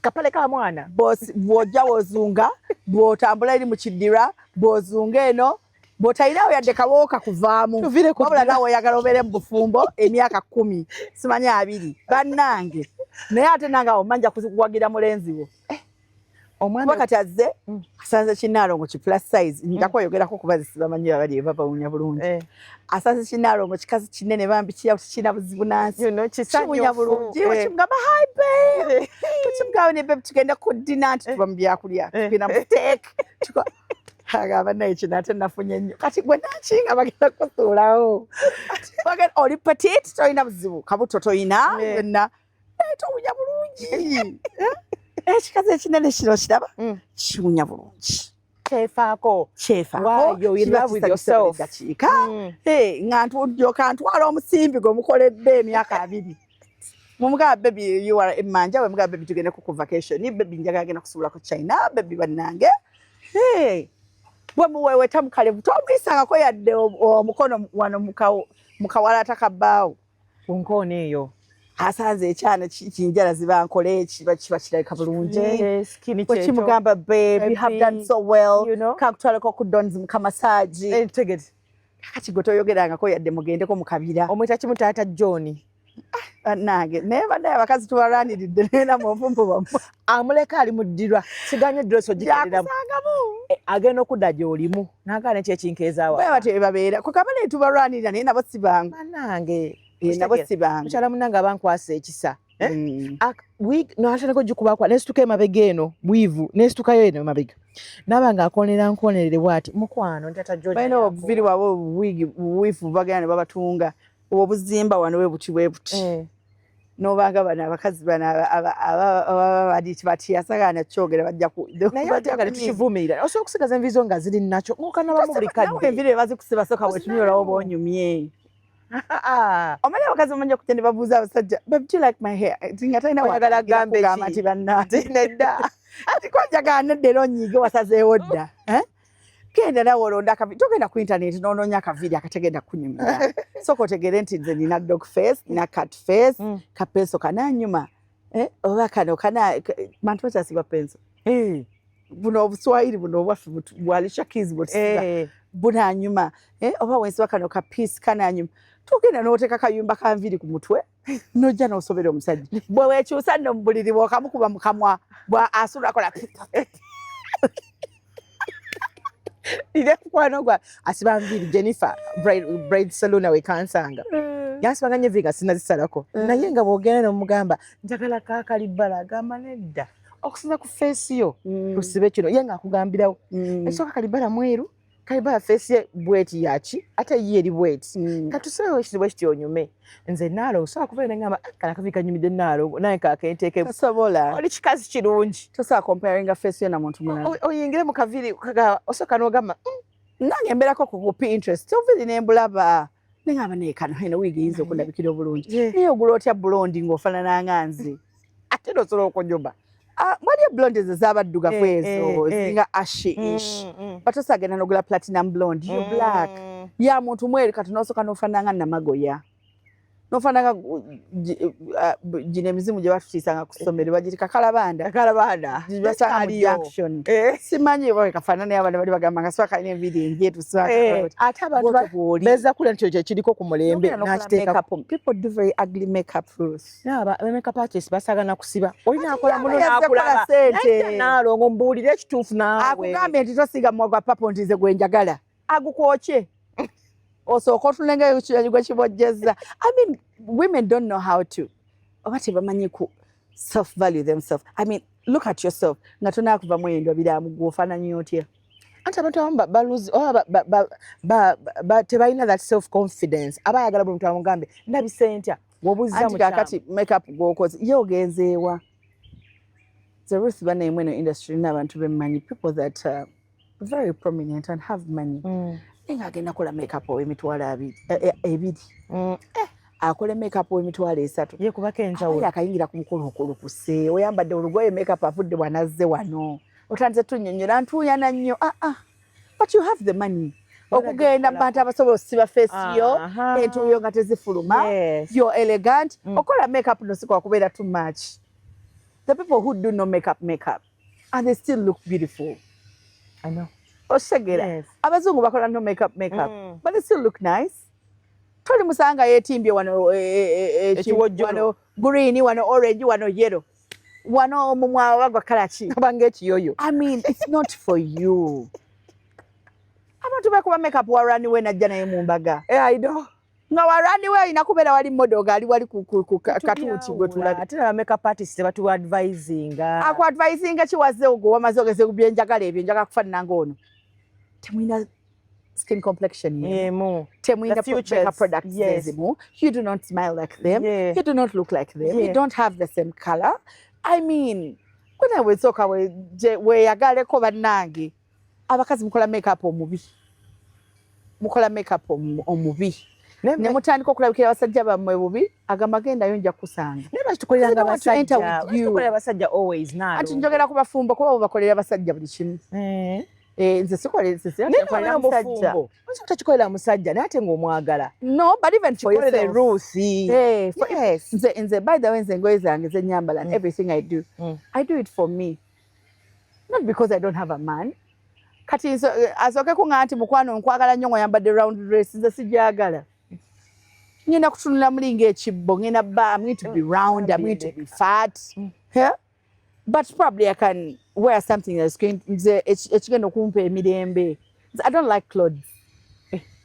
Speaker 2: kapale ka mwana
Speaker 1: bw'ojja wozunga bw'otambula eri mu kiddira bw'ozunga eno bw'otayinawo yadde kawooka kuvaamu wabula nawe oyagala obeere mu bufumbo emyaka 10 simanyi 2 bannange naye ate nange awo manja kuwagira mulenzi wo kuba kati azze asanze Kinaalongo ki plus size njako oyogerako kuba zisibamanyi abali eva bawunya bulungi asanze Kinaalongo kikazi kinene bambi kina buzibu nansi kiwunya bulungi kimugamba hi babe kimugamba ne babe tugenda ku dinner nti tuba mu byakulya tugenda mu steak agamba naye kino ate nafunye nnyo kati gwe nakinga bagenda kusuulawo oli petite tolina buzibu kabuto toyina wenna towunya bulungi ekikazi ekinene kino kiraba kiwunya bulungi
Speaker 2: kyefaako
Speaker 1: dakiika nga ndyoka ntwala omusimbi gwe mukoledde emyaka 2 mumugaba bebi yuwala emmanja we mugaba bebi tugende ku vacation bebi njagala genda kusuulako China bebi bannange bwe muweeweta mukalevu tomuyisangako yadde omukono wano mukawalaata kabbaawo
Speaker 2: ku nkoona eyo
Speaker 1: asanze ekyana kinjala zibankole kiba kirabika bulungi wekimugamba babe you have done so well kakutwaleko ku dons mukamasaaji kati gwe toyogerangako yadde mugendeko mu kabira
Speaker 2: omwita kimu taata John
Speaker 1: nange naye baddayo abakazi tubalwaniridde nena muvumbu bammwe
Speaker 2: amuleka ali muddirwa siganye droso gikaliramu agenda okudda gy'olimu nagaa nekyo ekinkeezaawa
Speaker 1: bwe babeera kukabale tubalwanirira naye nabo si bangu
Speaker 2: bannange
Speaker 1: nabo si bangu
Speaker 2: mukyala munnange abankwasa ekisa n'ataleko gikubakwa nesituka emabega eno bwivu nesitukayo eno emabega naba nga nkonerere bwati mukwano ntata
Speaker 1: balina obuviri waabwe buwiifu bagenda ne babatunga obuzimba wano we buti bwe buti nobanga bano abakazi bano batiyasagana kyogera bajja
Speaker 2: naye tukivumirira osobola okusigaza envizo nga ziri nakyo nkanabamu buli kadde
Speaker 1: enviri ebazikusiba soka bwetunyolawo bonyumye omanyi abakazi bamanja okutya ne babuuza abasajja babe do you like my hair nga talina
Speaker 2: wagala gambe
Speaker 1: nti bannange nedda ati kwajagala nedda era onyiige wasazeewo dda genda nawe olonda akaviiri togenda ku internet noonoonya akaviiri akategenda kunyumira soka otegere nti nze nina dog face nina cat face kapenso kananyuma oba kano bantu bakyasiba penso buno obuswahili buno obwaffe bwalisha kizi bwetusiba bunanyuma oba wensiba kano kapiisi kananyuma togenda n'oteeka kayumba kanviiri ku mutwe nojja n'osobera omusajja bwe weekyusa nno mu buliri bw'okamukuba mu kamwa asulakola ire mukwano gwa asiba nviiri Jennifer braid salon we kansanga yansibanga nnyo enviiri nga sinazisalako naye nga bw'ogenda n'omugamba njagala kaakalibbala agamba nedda okusinza ku feesi yo tusibe kino ye ngaakugambirawo ekisooka kalibala mweru kalibala feesi ye bweti yaki ate ye eri bweti katusibewo ekitibwa ekityo onyume nze Naalongo osobola kubeera ngamba kala akaviiri kanyumidde Naalongo naye kakenteeke tosobola oli kikazi kirungi tosobola comparinga feesi yo na muntu mulala oyingire mu kaviiri osooka n'ogamba nange mbeerako ku Pinterest oviiri nembulaba nengamba nekano eno wiigi yinza okundabikira obulungi naye ogula otya bulondi ng'ofaanana nga nze ate nosobola okunyuma mwali blonde ez'abaddugavu ezo zinga ashy-ish batosagenda n'ogula platinum blonde you black ya muntu mweru kati nosoka nofananga namagoya nofananga jine mizimu gye batutiisanga ku ssomero bagirika kalabanda basanga mu junction simanyi oba kafaanana y'abantu bali bagamba nga swaka ine evidingi
Speaker 2: ate abantu beza kula nti ekyo kiriko ku mulembe
Speaker 1: nakiteeka people do very ugly makeup rules
Speaker 2: makeup artist basagana kusiba olina akola muno n'akulaba naye naalongo mbuulire ekituufu naawe
Speaker 1: akugambye nti tosiga mwaga papo ntize gwe njagala agukwokye osooka otulenga ekiranyi gwe kibojjezza. I mean, women don't know how to oba tebamanyi ku self value themselves. I mean, look at yourself nga tonakuva mwendo biramu gwofaananyi otya
Speaker 2: anti abantu abamu baluzi oba tebalina that self confidence aba ayagala buli muntu amugambe ndabise ntya wobuzza mu
Speaker 1: kakati makeup gwokoze ye ogenzeewa the Ruth Bana mweno industry n'abantu bemmanyi people that are very prominent and have money nga agenda kola makeup ow'emitwalo ebiri akole makeup ow'emitwalo 3
Speaker 2: ye kubako enjawulo
Speaker 1: akayingira ku mukolo okulukuse oyambadde olugoye makeup avudde bwanazze wano otandise tunnyonnyola ntuuyana nnyo but you have the money okugenda bantu abasobola osiba face yo entuuyo nga tezifuluma you're elegant okola makeup nosikola kubeera too much. The people who do no makeup and they still look beautiful.
Speaker 2: I know.
Speaker 1: Osegera abazungu bakola no makeup but they still look nice. Toli musanga yetimbye wano wano green wano orange wano yellow wano mumwa wagwa kalachi
Speaker 2: abange ekiyoyo.
Speaker 1: I mean, it's not for you. Abantu bakuba makeup warani we najja naye mu mbaga.
Speaker 2: I know.
Speaker 1: Nga warani we inakubeera wali modoga ali wali ku katuuti gwe tulabye.
Speaker 2: Ate na makeup artist batu advising.
Speaker 1: Aku advising kiwaze ogwo wamaze ogeze ku byenjagala ebyo njagala kufaanana ngono. Temwina skin complexion
Speaker 2: yemu.
Speaker 1: Temwina makeup products zezimu. You do not smile like them. You do not look like them. You don't have the same color. I mean, kuna wesoka we yagale ko bannange abakazi mukola makeup omubi. Mukola makeup omubi. Ne mutandika okulabikira abasajja bammwe bubi agamba genda yonja kusanga.
Speaker 2: Neba tukolera abasajja. Tukolera abasajja always nalo.
Speaker 1: Ati njogera ku bafumbo kuba bakolera abasajja buli kimu. Nze sikolera musajja.
Speaker 2: Onse utakikolera musajja naye ate ng'omwagala.
Speaker 1: No, but even for
Speaker 2: the Ruth.
Speaker 1: Yes. Nze by the way nze engoye zange ze nyambala and everything I do. I do it for me. Not because I don't have a man. Kati asoke ku nganti mukwano nkwagala nnyo ngoyambadde round dress nze sijagala. Ngenda kutunula mulinga ekibbo ngenda ba I'm going to be round, I'm going to be fat. Yeah? But probably I can wear something that's going ekigenda okumpa emirembe. I don't like clothes.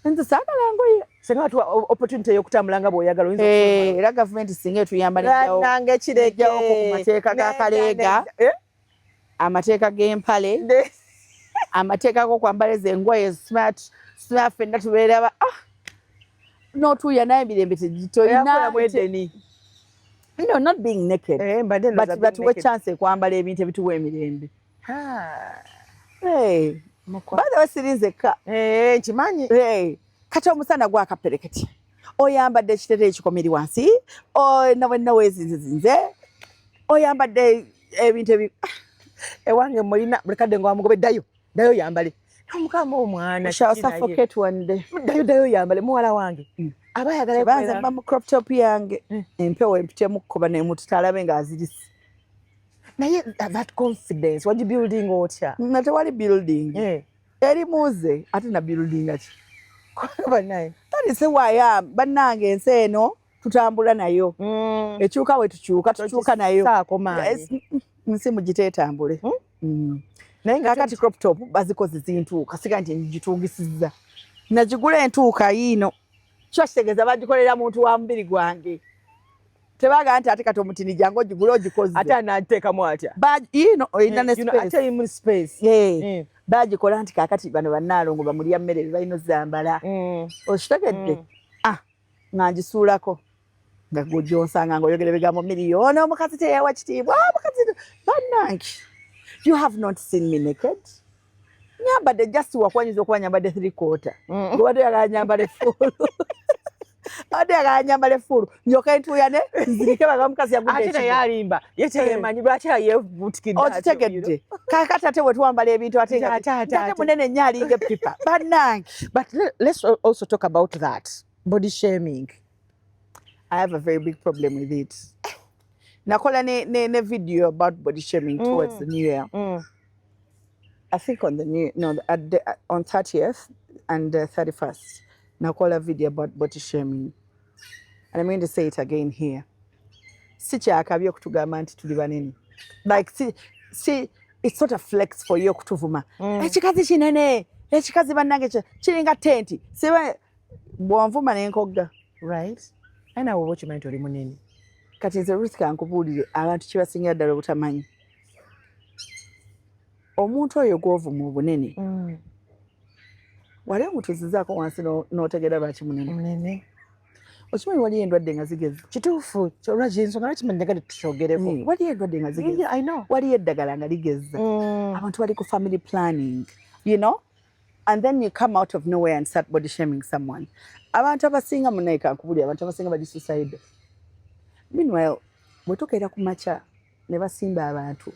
Speaker 1: Nze saagala ngoye.
Speaker 2: Senga tu opportunity y'okutambula nga bw'oyagala oyinza
Speaker 1: okutambula. Era gavumenti singa etuyambala
Speaker 2: nange ekirejjawo
Speaker 1: ku mateeka g'akaleega, amateeka g'empale, amateeka g'okwambala ezo engoye smart ffenna tubeera n'otuuya naye emirembe tegitoyina. No, not being naked. But we chance ekwambala ebintu ebituwa emirembe. By the way sirinzeka.
Speaker 2: Nkimanyi.
Speaker 1: Kati omusana gwakapereketi. Oyambadde ekitete ekikomeri wansi. Nawenna weezinze. Oyambadde ebintu
Speaker 2: ewange mulina buli kadde ng'amugobe ddayo yambale. Omukama omwana
Speaker 1: shall suffocate one day.
Speaker 2: Ddayo yambale muwala wange. Abayagala
Speaker 1: banza mba mu crop top yange empewo empitemu kuba nemututalabe ng'azirisi.
Speaker 2: Naye that confidence wagi building otya?
Speaker 1: Na tewali building. Eri muze ate na building ati.
Speaker 2: Banaye.
Speaker 1: That is who I am. Bannange ensi eno tutambula nayo. Ekyuka we tukyuka nayo.
Speaker 2: Saako maanyi.
Speaker 1: Nsi mugiteetambule. Naye kakati crop top bazikoze zintuuka siga nti ngitungisiza. Nagigula entuuka yiino. Kyo kitegeeza bagikolera muntu wa mubiri gwange. Tebaga nti ate kati omutini jangu ogigula ogikoze.
Speaker 2: Ate anateekamu atya?
Speaker 1: Yiino oyina ne space.
Speaker 2: Ate yimu space.
Speaker 1: Bagikola nti kakati bano bannaalongo bamulya mmere balina ozzambala. Okitegedde? Nga ngisuulako. Nga gw'ojonsanga ng'oyogera ebigambo miliyoni omukazi teyawa kitiibwa. Bannange. You have not seen me naked. Nyambadde just wakwanyiza okuba nyambadde 3/4. Gwebadde yagala nyambadde full. ade akanyambala effulu njoka entuuya ne nzirike bagamukazi yagudde
Speaker 2: ate naye alimba ye teyemanyi lwaki yeebuutikidde
Speaker 1: okitegedde kakati ate bwe twambala ebintu ate munene nnyo alinga epipa bannange.
Speaker 2: But let's also talk about that body shaming.
Speaker 1: I have a very big problem with it. Nakola ne video about body shaming towards the new year. I think on the on 30th and 31st. Nakola video about body shaming. And I'm going to say it again here. Si kyakabi okutugamba nti tuli banene. Like see it's not a flex for you okutuvuma. Ekikazi kinene, ekikazi bannange kiringa tenti. Siba bwonvuma nenkogga.
Speaker 2: Right? I know what you meant oli munene.
Speaker 1: Kati nze Ruth kankubuulire abantu kye basingira ddala obutamanyi. Omuntu oyo gw'ovuma obunene. Wali omutuuzizaako wansi n'otegeera lwaki munene. Okimanyi waliyo endwadde nga zigeze.
Speaker 2: Kituufu olwaki ensonga lwaki mannyagadde tukyogereko.
Speaker 1: Waliyo endwadde nga zigeze.
Speaker 2: Yeah, I know.
Speaker 1: Waliyo eddagala nga ligeze. Abantu bali ku family planning, you know? And then you come out of nowhere and start body shaming someone. Abantu abasinga munnaye kankubulira abantu abasinga bali suicide. Meanwhile, bwe tukeera ku makya ne basimba abantu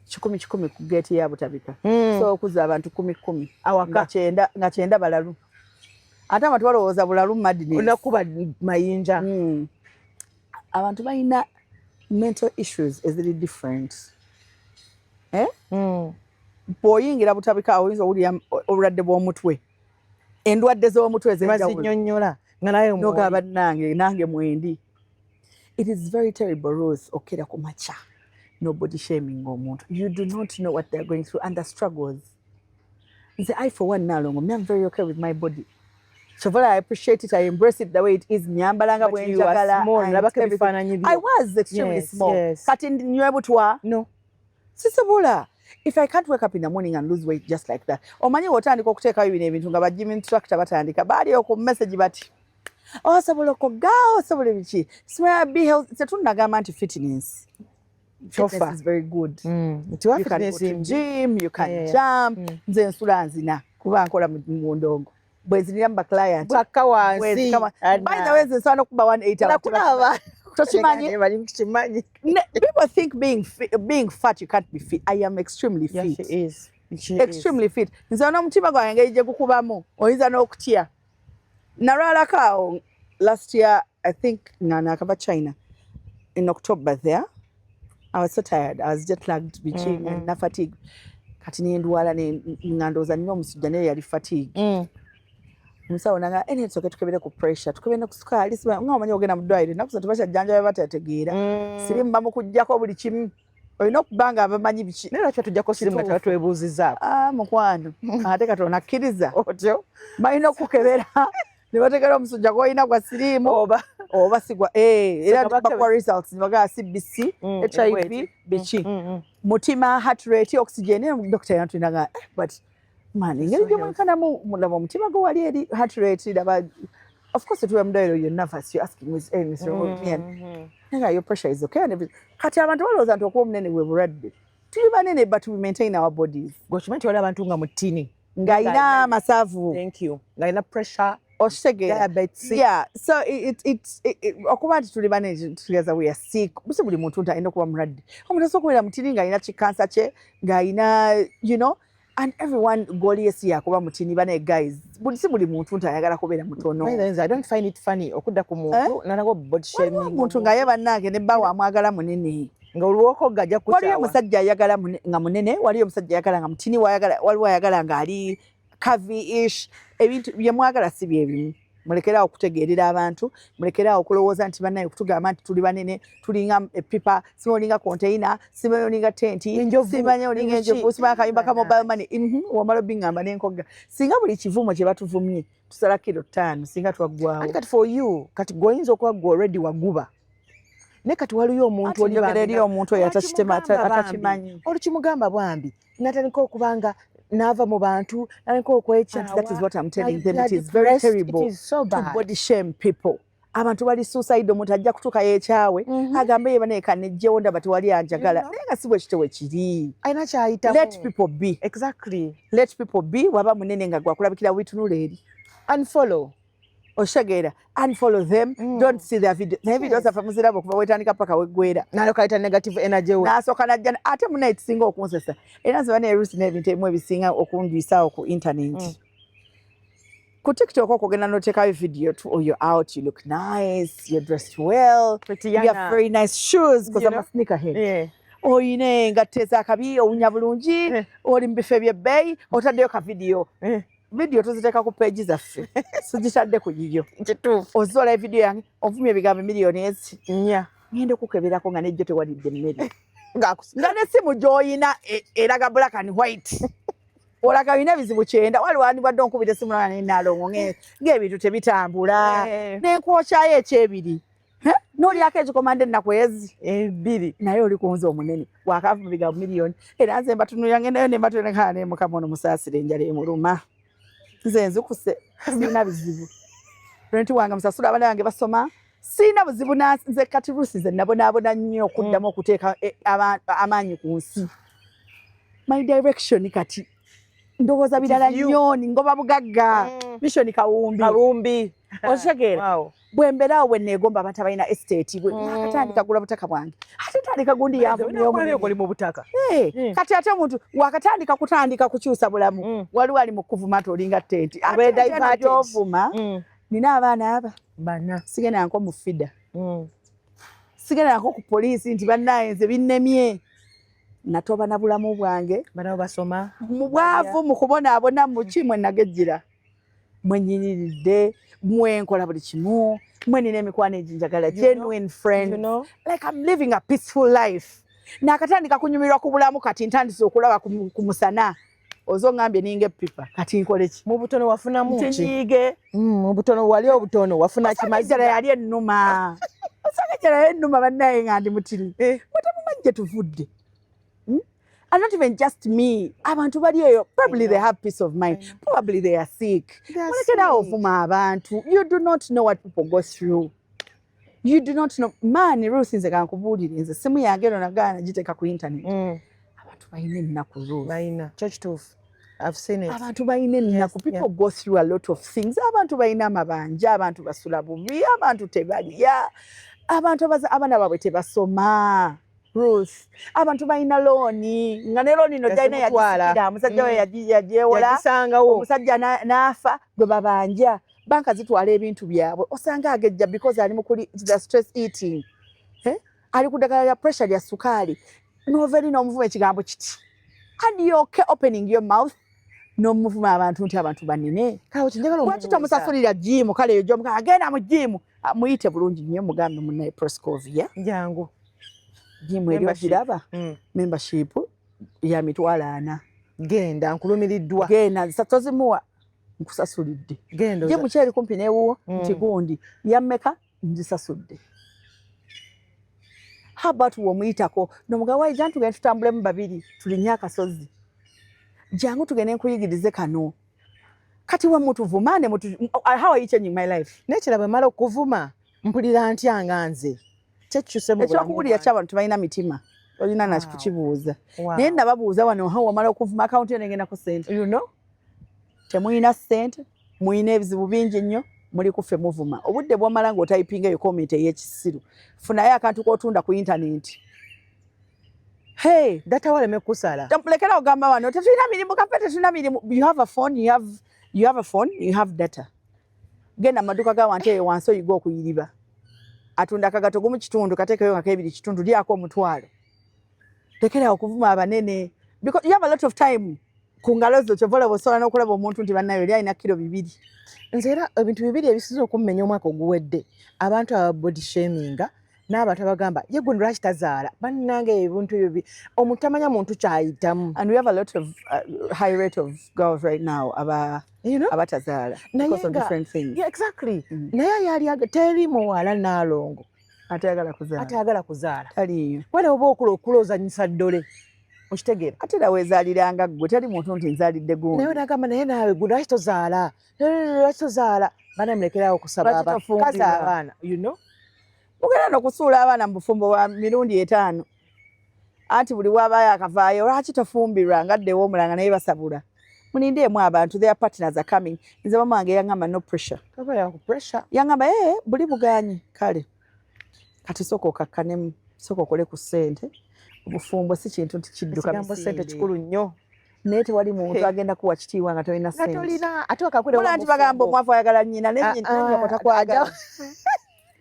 Speaker 1: 10 ku geeti ya butabika. So okuza abantu 10 awaka nga kyenda balalu. Ate abantu balowooza bulalu madness.
Speaker 2: Onakuba mayinja.
Speaker 1: Abantu balina mental issues eziri different. Bw'oyingira butabika oyinza owulira obulwadde bw'omutwe. Endwadde z'omutwe
Speaker 2: zinyonnyola nga naye
Speaker 1: n'ogamba nange mwendi. It is very terrible, Rose, okera ku makya. No body shaming omuntu. You do not know what they're going through and the struggles. Nze I for one nalongo, me I'm very okay with my body. Shovola, I appreciate it, I embrace it the way it is. Nyambalanga bwe njagala. I was extremely small.
Speaker 2: Yes.
Speaker 1: Kati nywe butwa.
Speaker 2: No.
Speaker 1: Sisobola. If I can't wake up in the morning and lose weight just like that. Omanyi otandika okuteekayo bino ebintu nga bajjima instructor batandika. Baali oku message bati. Osobola okugaawo, osobola biki. Swear be healthy. Tetunnagamba nti fitness. Fitness is very good. You can go to gym, you can jump. Nze nsula nzina kuba nkola mu ndongo. Bwe nzinira mu ba client.
Speaker 2: Bwakka wansi.
Speaker 1: By the way, nze nsobola n'okuba 180.
Speaker 2: Nakulaba.
Speaker 1: Tokimanyi? People think being fat, you can't be fit. I am extremely fit.
Speaker 2: Yes, she is.
Speaker 1: Extremely fit. Nze n'omutima gwange engeri gye gukubamu oyinza n'okutya. Naralako awo last year, I think nakava China in October there. I was so tired. I was jet lagged bitching and na fatigue. Kati nendwala nga ndowooza nina omusujja naye yali fatigue. Omusawo nanga soke tukebere ku pressure, tukebere ku sukaali, nga omanyi ogenda mu ddwaliro ennaku zino tebakyanjaba batategeera. Sirimu bamukuggyako buli kimu. Olina okuba nga abamanyi biki.
Speaker 2: Naye lwaki batuggyako sirimu nga tebatwebuuzizzaako?
Speaker 1: Mukwano ate kati onakkiriza otyo balina okukebera ne bategeera omusujja gw'olina gwa siriimu oba sigwa era bakuwa results ne bagamba CBC, HIV, biki mutima, heart rate, oxygen. Doctor yantwinaga but man engeri gy'omwenkanamu mulaba omutima gwo wali eri heart rate laba. Of course tuwe mudayiro you're nervous, you're asking with Mr. Your pressure is okay and everything. Kati abantu balowooza nti okuba omunene bwe bulwadde. Tuli banene but we maintain our bodies.
Speaker 2: Gokimanyi wali abantu nga mu ttini
Speaker 1: ng'alina amasavu.
Speaker 2: Thank you. Ng'alina pressure.
Speaker 1: Diabetes. Yeah, so it's okuba nti tuli banene together we are sick. Buse buli muntu alina okuba mulwadde. Omuntu asobola okubeera mu ttini ng'alina kikansa kye ng'alina you know. And everyone goliesi yakuba mutini bane guys. Si buli muntu ayagala kubeera mutono.
Speaker 2: I don't find it funny okudda ku muntu nanago body shaming.
Speaker 1: Muntu nga yeba nange ne bawa amwagala munene.
Speaker 2: Nga oluwoko gajja kuchawa.
Speaker 1: Waliyo omusajja ayagala nga munene, waliyo omusajja ayagala nga mutini, waliwo ayagala nga ali curvy-ish. Ebintu bye mwagala si bye bimu. Mulekera okutegeerera abantu, mulekera okulowooza nti bannaye kutugamba nti tuli banene, tulinga epipa, simanyolinga container, simanyolinga tenti, simanyolinga enjovu, simanya kayimba ka mobile money. Wamala bingamba n'enkogga. Singa buli kivumo kye batuvumye tusala kilo 5 singa twaggwawo.
Speaker 2: Kati for you, kati goyinza okuba gwe already waguba. Ne kati waliyo omuntu
Speaker 1: oli omuntu oyo atakimanyi.
Speaker 2: Olukimugamba bwambi. Natandika okubanga nava mu bantu naliko okwekyawa.
Speaker 1: That is what I'm telling them. It is very terrible.
Speaker 2: It is so bad.
Speaker 1: To body shame people. Abantu bali suicide omuntu ajja kutuuka yeekyawe agamba ye baneeka nejjewo ndaba tewali anjagala naye nga si bwe kitewe kiri.
Speaker 2: Alina kyayitamu.
Speaker 1: Let people be.
Speaker 2: Exactly.
Speaker 1: Let people be. Waba munene nga gwakulabikira witunula eri.
Speaker 2: Unfollow.
Speaker 1: Oshagera, unfollow them, don't see their videos. Their videos are from Zirabo, Wetandika Paka, Gweda.
Speaker 2: Nalokaita negative energy.
Speaker 1: Naso Kanajan, Atamate single consistent. And as one every movie singer or Kundisa or internet. Ku TikTok okugenda no take a video or you're out, you look nice, you're dressed well, you have very nice shoes because I'm a sneakerhead. Yeah. Oyine ngateza akabi owunya bulungi oli mbife byebbeyi otaddeyo ka video tuziteeka ku page zaffe sigitadde ku yiyo kituufu ozola video yange ovumya ebigambo miliyoni ezi nya ngende kukeberako nga nejjo tewalidde emmere nga n'essimu gy'oyina eraga black and white olaga olina ebizibu 9 wali wandibadde onkubira essimu naalongo ng'ebintu tebitambula n'enkwokyayo ekyebiri n'olyako ekikomanda ennaku ezi 2 naye oli ku nze omunene wakava mu bigambo miliyoni era nze mbatunulira ngendayo ne mbatonekana ne mukama ono musaasire enjala emuluma nze nzikuse sirina bizibu lwenti wange musasula abaana bange basoma sirina buzibu nze kati Rusi nze nabonaabona nnyo okuddamu okuteeka amaanyi ku nsi my direction kati ndowooza birala nnyo ngoba bugagga mission kawumbi otegeera bwe mbeerawo bwe neegomba abantu abalina estate bwe nakatandika gula butaka bwange ate tandika gundi yanvumyomuli mu butaka kati ate omuntu wakatandika kutandika kukyusa bulamu wali wali mu kuvuma tolinga tenti gyovuma nina abaana aba bana sigenda nko mu fida sigenda nko ku poliisi nti bannaye nze binnemye natoba na bulamu bwange bana basoma mu bwavu mu kubonaabona mu kimwe nagejjira mwenyiniridde mwenkola buli kimu mwenina emikwano eginjagala genuine friend like I'm living a peaceful life nakatandika kunyumirwa ku bulamu kati ntandise okulaba ku musana ozo ngambye ninge pipa kati nkole ki mu butono wafunamu ki ntiige mu butono wali obutono wafuna kimazira yali ennuma osagajala ennuma bannaye ngandi mutiri mutamumanje tuvudde and not even just me. Abantu bali eyo probably they have peace of mind. Probably they are sick. You do not know what people go through. You do not know. Man, Ruth nze kankubulire nze simu yange eno nagana giteka ku internet. Abantu bayine nnaku Ruth. Bayina. Church tooth. I've seen it. Abantu bayine nnaku. People go through a lot of things. Abantu bayina amabanja, abantu basula bubi, abantu tebalya. Abantu abana babwe tebasoma. Ruth abantu bayina looni nga ne looni no dayina yagisikira musajja we yajewola omusajja n'afa gwe babanja banka zitwala ebintu byabwe osanga agejja because ali mukuli the stress eating ali kudagala ya pressure ya sukali noveri n'omuvuma ekigambo kiti and you okay opening your mouth n'omuvuma abantu nti abantu banene kale kinjagala omuntu tamusasulira gym kale yo jomuka agenda mu gym muyite bulungi nnyo mugambe munne Proscovia jangu Jimu elio jiraba membership ya mitwalo 4 genda nkulumiriddwa genda satozimuwa nkusasulidde genda jimu kyali kumpi neewuwo nti gundi yammeka nzisasudde how about womuyitako nomugawayi jantu tugende tutambulemu babiri tulinnya akasozi jangu tugende nkuyigirize kano kati we mutuvumane how are you changing my life nekiraba mala okuvuma mpulira ntya nga nze ekyokubulira ky'abantu balina mitima olina nakikukibuuza naye nababuuza wano how wamala okuvuma akawunti yo negenda ku ssente temuyina ssente muyina ebizibu bingi nnyo muli kuffe muvuma obudde bwomala ng'otayipinga eyo komenti ey'ekisiru funayo akantu k'otunda ku intaneti data waleme kusala lekera ogamba wano tetulina mirimu kafe tetulina mirimu you have a phone you have data genda amaduuka gawanti eyo wansi oyiga okuyiriba atunda kagato gumu kitundu katekeyo ngakebiri kitundu lyako omutwalo tekera okuvuma abanene because you have a lot of time kungalozo chovola bosola nokulaba omuntu nti bannayo lya ina kilo 2 nzera ebintu 2 ebisizo okummenya omwaka oguwedde abantu aba body shaming n'abantu abagamba ye gundi lwaki tazaala bannange ebintu ebyo omuntu amanya muntu kyayitamu and we have a lot of high rate of girls right now abatazaala because of different things exactly naye yali teri muwala naalongo atayagala kuzaala taliyo wale oba okulozanyisa ddole okitegeera ate era weezaaliranga ggwe teri muntu nti nzaalidde gundi naye nagamba naye naawe gundi lwaki tozaala bana mulekerawo okusaba abakazi abaana mugenda n'okusuula abaana mu bufumbo bwa mirundi 5 anti buli waabayo akavaayo lwaki tofumbirwa ngaddewo omulanga naye basabula munindeemu abantu their partners are coming nze mama wange yaŋŋamba no pressure
Speaker 2: Kaba ya ku pressure.
Speaker 1: yaŋŋamba buli buganye kale kati sooka okakkanemu sooka okole ku ssente obufumbo si kintu tikidduka
Speaker 2: Kigambo ssente kikulu nnyo.
Speaker 1: naye tewali muntu agenda kuwa kitiibwa nga tolina ssente
Speaker 2: Tolina ate okakwira
Speaker 1: Mula nti bagamba omwavu ayagala nnyina ne nnyina takwagala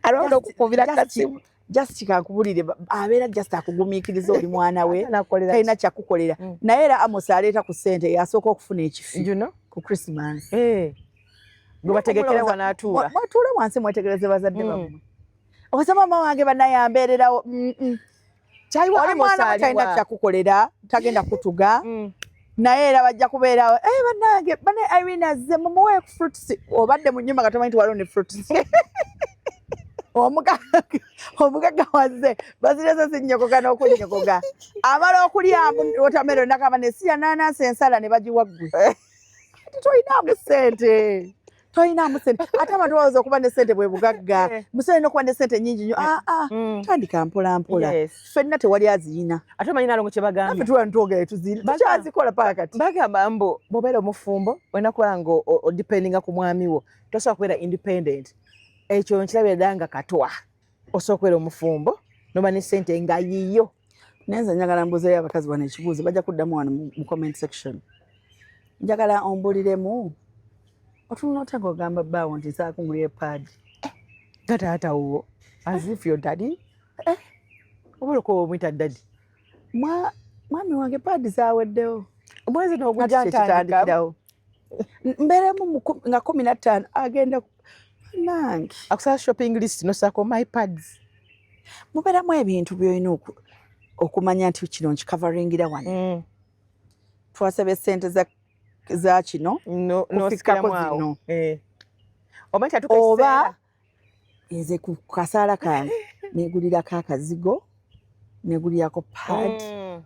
Speaker 2: alonda okukubira kasimu.
Speaker 1: just kankubulire abeera just akugumiikiriza oli mwana we
Speaker 2: Nakolera
Speaker 1: talina kyakukolera naye era Amos aleeta ku ssente yasooka okufuna ekifi
Speaker 2: juno
Speaker 1: ku Christmas
Speaker 2: gwe bategekera wanaatuula.
Speaker 1: mwatuule wansi mwetegereze bazadde bammwe osa mama wange bannayambeererawo
Speaker 2: Kyaliwo
Speaker 1: oli
Speaker 2: Amos
Speaker 1: mwana we talina
Speaker 2: aliwa.
Speaker 1: kyakukolera tagenda kutuga naye era bajja kubeerawo bannange bane Irene azze mumuwe fruits obadde mu nnyumba nga tomanyi nti waliwo ne fruits omugagga wazze bazireze zinnyogoga n'okunnyogoga amala okulya watermelon nakamba ne siya naanansi ensala ne bagiwa ggwe kati toyinaamu ssente toyinaamu ssente ate abantu bawoza okuba ne ssente bwe bugagga musobola n'okuba ne ssente nnyingi nnyo tandika mpola mpola ffenna tewali aziyina
Speaker 2: Ate omanyi nalongo kye bagambye.
Speaker 1: naffe tuba ntwogere tukyazikola paka kati
Speaker 2: Bagamba mbu bw'obeera omufumbo olina kuba nga odipendinga ku mwami wo tosobola kubeera independent. Ekyo nkirabira ddala nga katwa. Osobola kubeera omufumbo noba ne ssente nga yiyo.
Speaker 1: nenze njagala mbuzeeyo abakazi bano ekibuuzo bajja kuddamu wano mu comment section njagala ombuliremu otunula otya ng'ogamba bbaawo nti nsaakungulira epaadi
Speaker 2: Nga taata wo as if your daddy obola okuba omuyita daddy.
Speaker 1: mwami wange paadi zaaweddewo
Speaker 2: Omwezi n'ogujja ntandikawo.
Speaker 1: kitandikirawo mbeeremu nga 15 agenda nange
Speaker 2: akusaba shopping list nosako my pads.
Speaker 1: mubeeramu ebintu byolina okumanya nti kino nkikavaringira wano twasaba essente za kino kufikako zino oba nze ku kasaala kange negulirako akazigo negulirako pad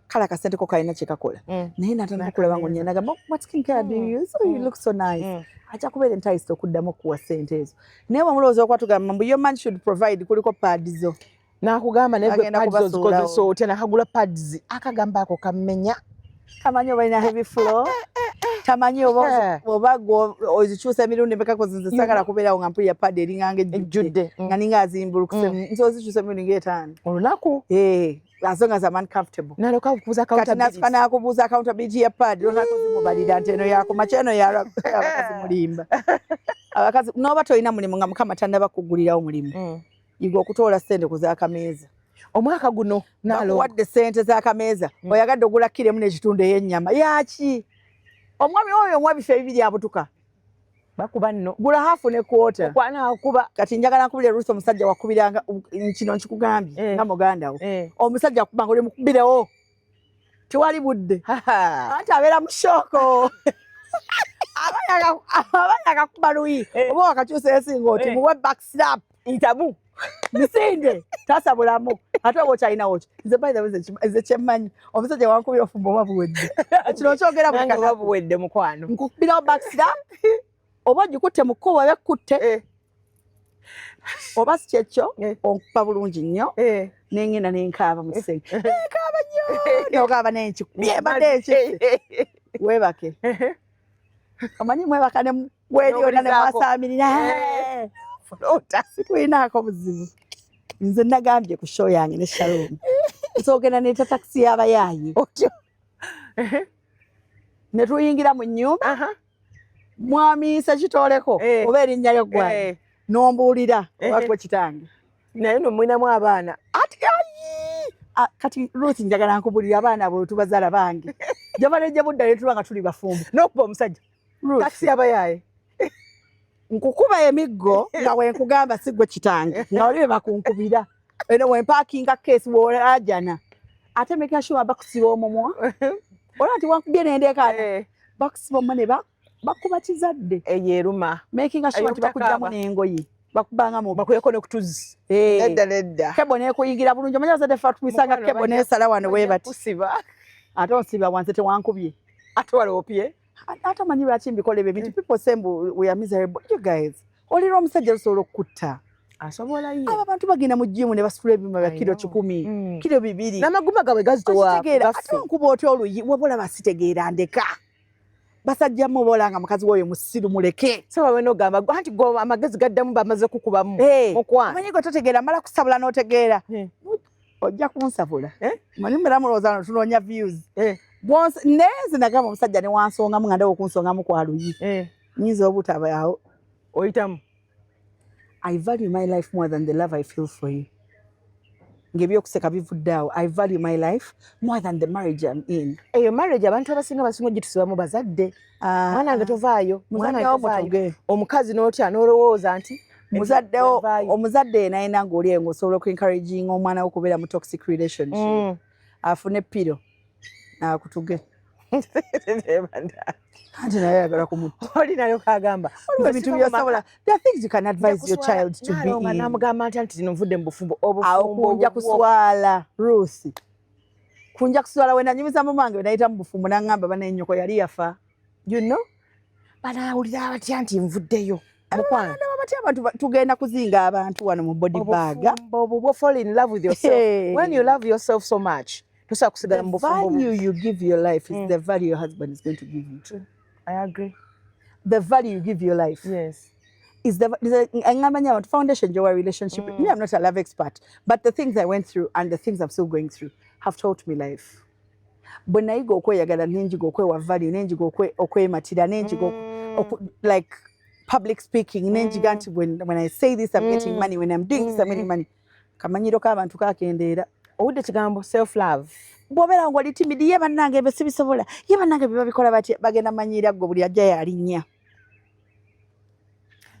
Speaker 1: kale akasente ko kalina kyekakola naye natandika ngo nnyana nagamba what skin care do you use? Oh, you look so nice ajja kubeera enticed okuddamu okuwa ssente ezo naye bwamulowooza okwatugamba mbu your man should provide kuliko pad zo
Speaker 2: nakugamba naye
Speaker 1: Agenda
Speaker 2: pads
Speaker 1: kubasuulawo.
Speaker 2: ozikozesa otya nakagula pads akagamba ako kamenya.
Speaker 1: tamanyi oba lina heavy flow tamanyi oba ozikyusa emirundi emeka nze sagala kubeerawo nga mpulira pad eringanga ejjudde nga ninga azimbulukuse nti ozikyusa emirundi ng'etaano
Speaker 2: olunaku
Speaker 1: as long as I'm uncomfortable
Speaker 2: naloka kubuuza
Speaker 1: kati nasika nakubuuza accountability ya pad olwako zimubalira nti eno yakumakya eno abakazi mulimba abakazi n'oba tolina mulimu nga mukama tannaba kugulirawo mulimu yiga okutoola ssente ku z'akameeza
Speaker 2: omwaka guno
Speaker 1: bakuwadde ssente z'akameeza oyagadde ogula kiremu n'ekitundu ey'ennyama yaki omwami oyo omwa bife ebibiri abutuka
Speaker 2: bakuba nno
Speaker 1: gula hafu ne kwota
Speaker 2: kwanaakuba
Speaker 1: kati njagala nkubire Ruth omusajja wakubiranga kino nkikugambye nga muganda wo omusajja akubanga oli mukubirewo tewali budde anti abeera mu shooko abayaga kuba luyi oba wakakyusa ensinga oti muwe backslap
Speaker 2: ntamu
Speaker 1: misinde tasabulamu ate oba okyalinawo ki nze by the way nze kyemmanyi omusajja wankubira ofumba oba buwedde kino nkyogera
Speaker 2: nange oba buwedde mukwano
Speaker 1: nkukubirawo backslap oba ogikutte mu kkubo oba ekutte oba si kyekyo onkupa bulungi nnyo nengenda nenkaaba mu kisenge nenkaaba nnyo nokaaba nenkikubye mbadde enkise weebake omanyi mwebaka weriona nemwasaamirira sikuyinaako buzibu nze nagambye ku show yange ne Shalom nsogenda neeta takisi y'abayaayi otyo ne tuyingira mu nnyumba mwamiisa kitooleko oba erinnya lyoggwange n'ombuulira obatwe kitange
Speaker 2: naye nomwinamu abaana
Speaker 1: ati kati Ruth njagala nkubulira abaana abo tubazaala bange jabalejja budda letuba nga tuli bafumbo
Speaker 2: n'okuba omusajja takisi abayaaye
Speaker 1: nkukuba emiggo nga wenkugamba sigwe kitange nga waliwe bakunkubira eno wempaakinga keesi woolajana ate making sure bakusiba omumwa olwa nti wankubye nendekana bakusiba omumwa ne bakuba kizadde
Speaker 2: eyeruma
Speaker 1: making sure nti bakugyamu n'engoye bakubanga mu
Speaker 2: bakuyeko n'okutuzi nedda
Speaker 1: kebo nekuyingira bulungi omanyi bazadde ffe tuwisanga kebo nesala wano webati
Speaker 2: kusiba
Speaker 1: ate osiba wanze tewankubye
Speaker 2: ate waloopye
Speaker 1: ate omanyi lwaki mbikola ebyo ebintu people say mbu we are miserable you guys olira omusajja lusobola okukutta
Speaker 2: asobola ye
Speaker 1: abo abantu bagenda mu jimu ne basitula ebyuma bya kilo 100 kilo 2
Speaker 2: n'amaguma gaabwe gazitowa
Speaker 1: ate onkuba otya oluyi wabula basitegeera ndeka basajja mubola nga mukazi woyo musiru muleke
Speaker 2: so wawe no gamba anti go amagezi gaddamu bamaze kukubamu
Speaker 1: okwana amanyi go totegeera mala kusabula n'otegeera ojja kunsabula manyi mbera mulowooza tunoonya views neze nagamba omusajja ne wansongamu nga ndawo okunsongamu kwa luyi nyinza obutaba awo
Speaker 2: oyitamu
Speaker 1: I value my life more than the love I feel for you. Ng'ebyokuseka bivudde awo. I value my life more than the marriage I'm in.
Speaker 2: Eyo marriage abantu abasinga gitusibamu bazadde. Mwana wange tovaayo. Omukazi n'otya n'olowooza nti
Speaker 1: omuzadde naina ng'oli ngo osobola ku-encouraging omwana wo kubeera mu toxic relationship. Afune piro n'akutuge. Anti naye ayagala kumuta.
Speaker 2: Oli nayo kagamba.
Speaker 1: Ebintu byosobola. There are things you can advise your child to be in.
Speaker 2: Namugamba nti nvudde mu bufumbo.
Speaker 1: Kunja kuswala Ruth. Kunja kuswala we nanyumiza mama wange nayita mu bufumbo n'angamba banennyoko yali yafa. You know?
Speaker 2: Banawulira batya nti nvuddeyo. Mukwano.
Speaker 1: Batya abantu tugenda kuzinga abantu wano mu body bag.
Speaker 2: Bobo fall in love with yourself. When you love yourself so much.
Speaker 1: The value you give your life is the value your husband is going to give you.
Speaker 2: True. I agree.
Speaker 1: The value you give your life.
Speaker 2: Yes.
Speaker 1: Is the foundation of our relationship. Me, I'm not a love expert, but the things I went through and the things I'm still going through have taught me life. When I go yagala nenji go wa value, nenji go matida, nenji go like public speaking, nenji ganti when I say this I'm getting money, when I'm doing this I'm getting money. Kamanyiro k'abantu kakendera.
Speaker 2: Owudde kigambo self love.
Speaker 1: Bw'obeera ng'oli timidi ye bannange bye sibisobola ye bannange bye babikola batya bagenda manyira gwe buli ajja yalinnya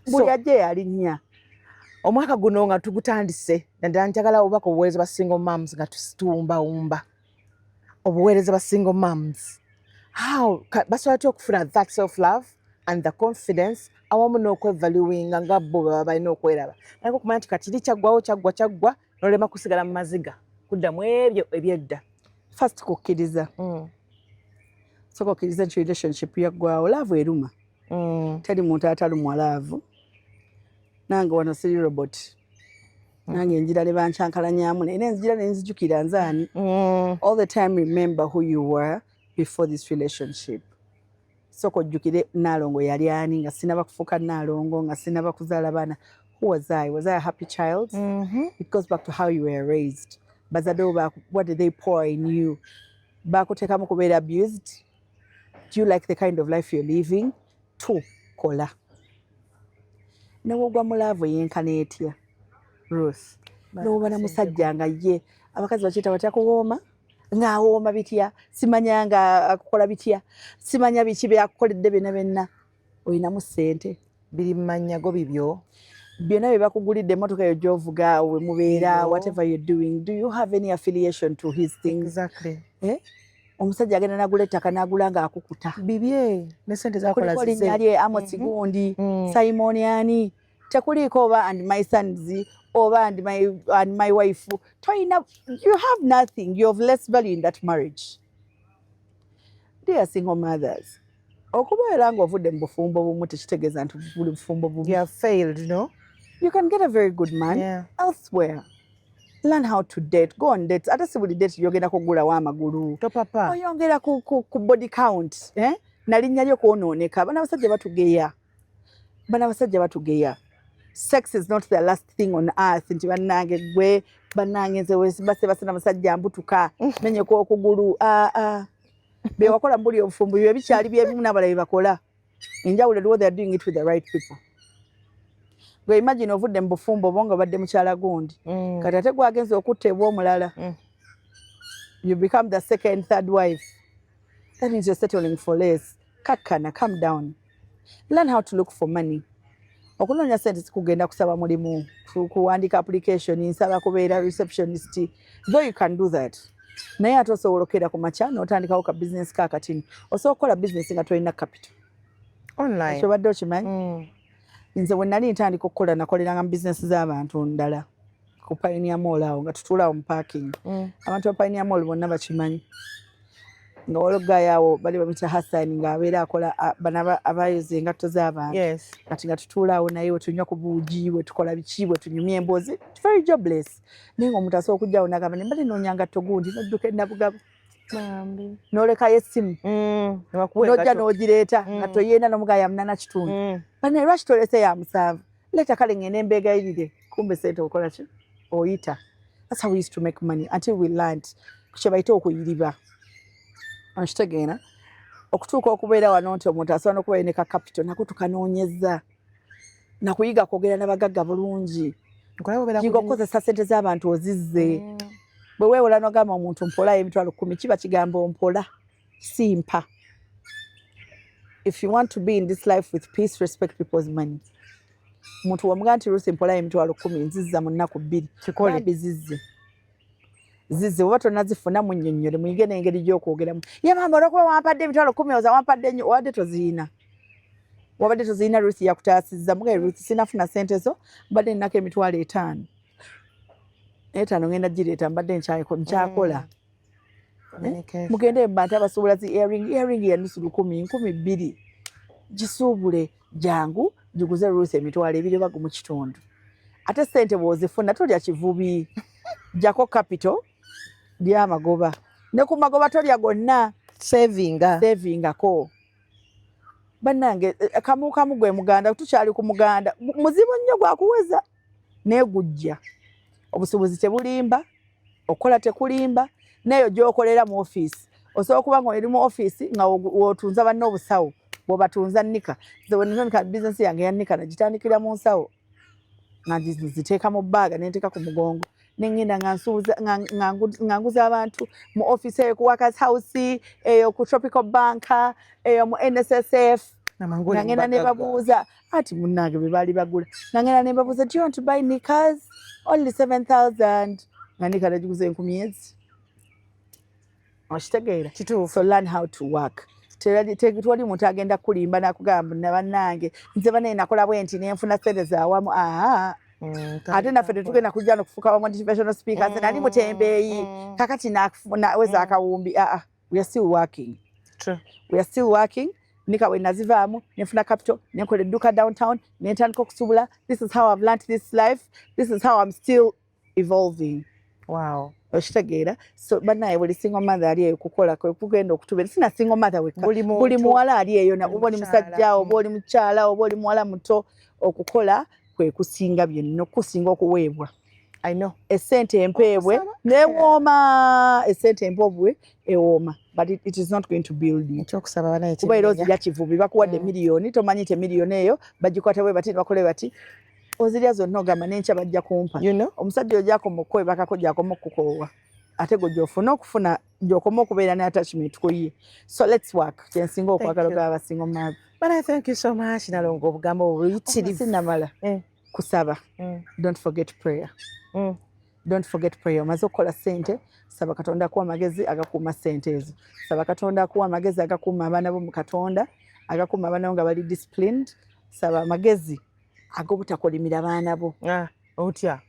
Speaker 1: buli ajja yalinnya.
Speaker 2: Omwaka guno nga tugutandise naddala njagala obubaka obuweereza ba single moms nga tuwumbawumba obuweereza ba single moms how basobola tutya okufuna that self love and the confidence awamu n'okwevaluinga nga bo baba balina okweraba naye okumanya nti kati kyaggwawo kyaggwa n'olema kusigala mu maziga kuddamu ebyo ebyedda.
Speaker 1: First kukkiriza. So kukkiriza nti relationship yaggwawo laavu eruma. Teri muntu atalumwa laavu. Nange wano siri robot. Nange enjira le bankyankalanyaamu naye enzijira ne nzijukira nzaani. All the time remember who you were before this relationship. So kojjukire Naalongo yali ani nga sinaba kufuuka Naalongo nga sinaba kuzaala baana. Who was I? Was I a happy child? It goes back to how you were raised. Bazado, what did they pour in you? Bakutekamu kubeera abused? Do you like the kind of life you're living? Two, kola. N'obugwa mu laavu yenkana etya Ruth. N'oba na musajja nga ye abakazi bakiyita batya kuwooma ng'awooma bitya simanya nga akukola bitya simanya biki byakukoledde byonna olinamu ssente
Speaker 2: biri mu mannya go bibyo
Speaker 1: byonna bye bakugulidde emmotoka eyo gy'ovuga we mubeera whatever you're doing. Do you have any affiliation to his things?
Speaker 2: Exactly.
Speaker 1: Omusajja agenda n'agula ettaka n'agula ng'akukuta
Speaker 2: bibye ne ssente zakola
Speaker 1: kuliko linnya lye Amos Gundi Simon ani tekuliiko oba and my sons oba and my wife toyina. You have nothing. You have less value in that marriage. Dear single mothers, okubeera ng'ovudde mu bufumbo bumu tekitegeeza nti buli bufumbo bumu.
Speaker 2: You have failed, no?
Speaker 1: You can get a very good man elsewhere. Learn how to date. Go on dates. Ate si buli date yogenda kugulawo amagulu.
Speaker 2: Topapa.
Speaker 1: Oyongera ku body count. Nalinnya lyo kwonooneka. Bana basajja batugeya. Sex is not the last thing on earth. Nti bannange gwe bannange nze base na musajja mbutuka menyeko okugulu. Be wakola mbuli obufumbo bye bikyali byebimu n'abalabe bakola. Enjawulo eriwo they are doing it with the right people. Gwe imagine ovudde mu bufumbo bonga badde mukyala gundi. Kati ate gwagenze okuttebwa omulala. You become the second, third wife. That means you're settling for less. Kakkana, calm down. Learn how to look for money. Okunoonya ssente sikugenda kusaba mulimu kuwandika application nsaba kubeera receptionist. Though you can do that. Naye ate osobola okera ku makya n'otandikawo ka business kaakatini. Osobola okukola business nga tolina capital.
Speaker 2: Online.
Speaker 1: Ekyo badde okimanyi? Nze bwe nali ntandika okukola nakoleranga mu bizinesi z'abantu ndala ku Pioneer Mall awo nga tutuulaawo mu parking. Abantu ba Pioneer Mall bonna bakimanyi. Nga walogayo awo bali bamuyita Hassan ng'abeera akola bano abayoza engatto z'abantu. Kati nga tutuulaawo naye we tunywa ku buugi we tukola biki we tunyumya emboozi. Very jobless. Naye ng'omuntu asobola okujjawo n'agamba ne mbadde noonya ngatto gundi n'odduka e Nabugabo. n'olekayo essimu n'ojja n'ogireeta nga toyenda n'omugaya munana kitundu bane lwaki tolese ya musanvu leeta kale ngende embeegayirire kumbe sente okola ki oyita. That's how we used to make money until we learned kye bayita okuyiriba. Okitegeera okutuuka okubeera wano nti omuntu asobola n'okuba ne ka capital nako tukanoonyeza nakuyiga kwogera n'abagagga bulungi yiga okukozesa ssente z'abantu ozizze. Bwe weewola n'ogamba omuntu mpolayo emitwalo 10 kiba kigambo mpola simpa. If you want to be in this life with peace, respect people's money. Muntu wamugamba nti Ruth mpolayo emitwalo 10 nzizza mu nnaku 2 kikole zizze oba tonazifuna munnyonnyole muyige n'engeri gy'okwogeramu. Ye mama olwokuba wampadde emitwalo 10 oza wampadde nnyo wadde toziina. Wabadde toziina Ruth yakutaasizza mugaye Ruth sinafuna ssente zo mbadde nnako emitwalo 5. 5 ngenda gireeta mbadde nkyakola. Mugende bantu abasuubula zi earring ya nusu 10 2 gisuubule jangu giguze Ruth emitwalo 2 bagu mu kitundu. Ate ssente bw'ozifuna tolya kivubi jako capital lya magoba ne ku magoba tolya gonna savingako. Bannange kamu gwe muganda tukyali ku muganda muzibu nnyo gwakuweza negujja obusubuzi tebulimba okola tekulimba neyo gy'okolera mu office osobola okuba nga eri mu office nga wotunza banno obusawo bw'obatunza nnika nze bwe business yange yannika nagitandikira mu nsawo nga ziteeka mu bbaaga nenteeka ku mugongo nengenda nga nguza abantu mu office eyo ku Workers House eyo ku Tropical Bank eyo mu NSSF nangenda ne babuuza ati munnange bwe baali bagula nangenda ne babuuza do you want to buy knickers only 7,000 nga nika nagiguza 10,000. Okitegeera kituufu. So learn how to work. Tewali muntu agenda kulimba nakugamba bannange nze bane nakola bwenti nenfuna ssente zaawamu ate naffe tetugenda kujja nokufuuka motivational speakers nali mutembeeyi kakati naweza akawumbi we are still working.
Speaker 2: True.
Speaker 1: We are still working. Nika bwe nazivaamu nenfuna capital nenkola edduuka downtown nentandika okusubula. This is how I've learned this life. This is how I'm still evolving.
Speaker 2: Wow.
Speaker 1: Okitegeera. So bannaye buli single mother ali eyo kukola kwe kugenda okutubeera sina single mother wekka buli muwala ali eyo oba oli musajja oba oli mukyala oba oli muwala muto okukola kwe kusinga byonna okusinga okuweebwa.
Speaker 2: I know.
Speaker 1: Essente empeebwe newooma essente empeebwe ewooma but it is not going to build you.
Speaker 2: Ekyokusaba banaye
Speaker 1: kuba era ozirya kivubi bakuwadde miliyoni tomanyi te miliyoni eyo bagikwata bwe bati bakole bati ozirya zonna ogamba n'enkya bajja kumpa. Omusajja ojako mukowe bakako gyakoma okukoowa ate gwe gy'ofuna okufuna gy'okoma okubeera ne attachment ku ye. So let's work. Kyensinga okwagala ogaba abasinga omumaazi.
Speaker 2: But I thank you so much Nalongo obugambo obuyitirivu.
Speaker 1: Sinnamala kusaba. Don't forget prayer. Don't forget prayer. Omaze okukola ssente saba Katonda akuwa amagezi agakuuma ssente ezo. Saba Katonda akuwa amagezi agakuuma abaana bo mu Katonda agakuuma abaana bo nga bali disciplined. Saba amagezi ag'obutakolimira baana bo.
Speaker 2: Otya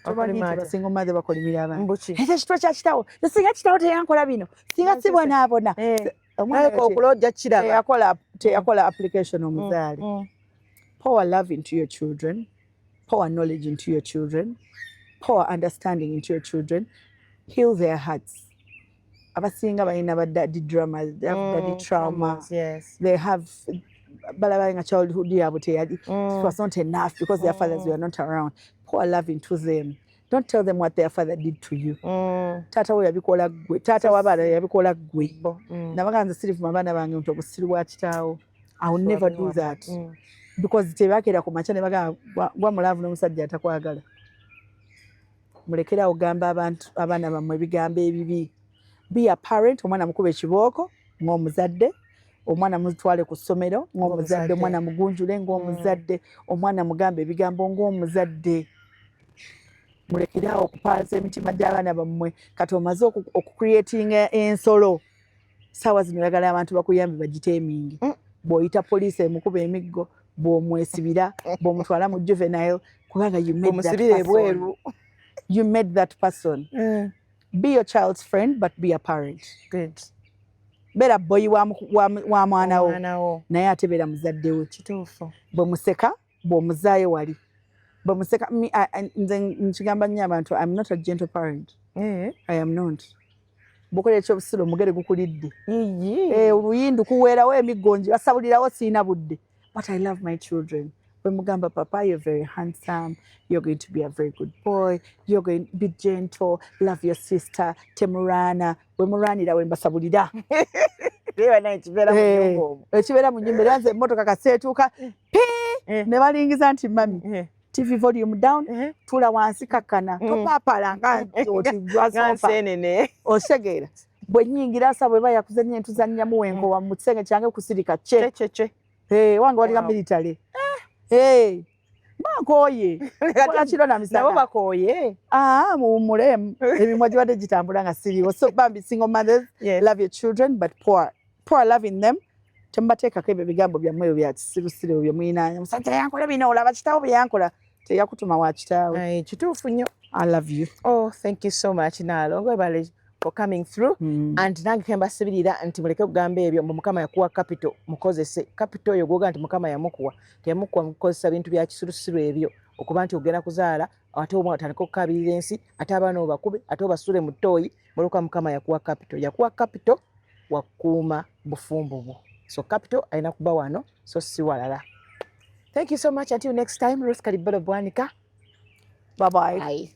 Speaker 1: tumanyi nti basinga omaze bakolimira abaana ekyo kitwa kya kitawo singa kitawo teyankola bino singa si bonaabona
Speaker 2: okulojja kiraba
Speaker 1: teyakola application omuzaale. Pour love into your children, pour knowledge into your children, pour understanding into your children, heal their hearts. Abasinga balina daddy dramas, they have daddy trauma.
Speaker 2: Yes.
Speaker 1: They have balabanga childhood yabwe teyali. It was not enough because their fathers were not around. Pour love into them. Don't tell them what their father did to you. Tata we yabikola gwe, tata wabala yabikola gwe. Nabaganza sirifu mabana bange nti obusiri bwa kitaawo. I will never do that. Because tebakera ku macha ne baga gwa mulavu n'omusajja atakwagala. Mulekera ogamba abantu abaana bamwe ebigambo ebibi. Be a parent, omwana mukube ekibooko ng'omuzadde, omwana mutwale ku ssomero ng'omuzadde, omwana mugunjule ng'omuzadde, omwana mugambe ebigambo ng'omuzadde. Mulekera okupaaza emitima gy'abaana bammwe kati omaze okucreatinga ensolo. Saawa zino oyagala abantu bakuyambe bagiteeminge. Bw'oyita poliisi emukuba emiggo, bw'omwesibira, bw'omutwala mu juvenile kubanga you made that person. You made that person. Be your child's friend, but be a parent.
Speaker 2: Good.
Speaker 1: Beera boyi wa mwana wo naye ate beera muzadde we.
Speaker 2: Kituufu.
Speaker 1: Bwe museka bw'omuzaayo wali. Bwe museka nze nkigamba nnyo abantu I'm not a gentle parent. I am not. bukola ekyobusiro omugere gukulidde oluyindu kuweerawo emigonji basabulirawo siina budde. But I love my children. Bwe mugamba papa, you're very handsome, you're going to be a very good boy, you're going to be gentle, love your sister, temurana. Bwe muranira we mbasabulira. Ekibeera mu nnyumba era nze emmotoka kaseetuuka ne balingiza nti mami TV volume down, tula wansi kakkana, topaapala nga oti
Speaker 2: nsenene
Speaker 1: osegeera. Bwe nnyingira asa bwe bayakuze nnyo ntuzannyamu wenkowa mu kisenge kyange kusirika wange waliga military. Bankooye kola kiro na misana
Speaker 2: nabo bakooye
Speaker 1: muwummulemu emimwa gibadde gitambula nga siriwo. So bambi, single mothers, love your children but poor loving them. Temubateekako ebyo ebigambo byammwe ebyo bya kisirusiru bye mwinaanya. Musajja yankola bino, olaba kitaawo bye yankola. Teyakutuma wa kitaawe.
Speaker 2: Kituufu nnyo.
Speaker 1: I love you.
Speaker 2: Oh, thank you so much Nalongo ebale for coming through. And nange kembasibirira nti muleke kugamba ebyo Mukama yakuwa capital mukozese. Capital yo gwoga nti Mukama yamukuwa. Teyamukuwa mukozesa bintu bya kisirusiru ebyo okuba nti ogenda kuzaala ate omwana atandika okukabirira ensi ate abaana obakube ate obasule mu ttooyi. Muluka Mukama yakuwa capital wakuuma bufumbo bwo. So capital alina kuba wano, so si walala. Thank you so much. Until next time, Ruth Kalibolo Bwanika.
Speaker 1: Bye-bye.
Speaker 2: Bye.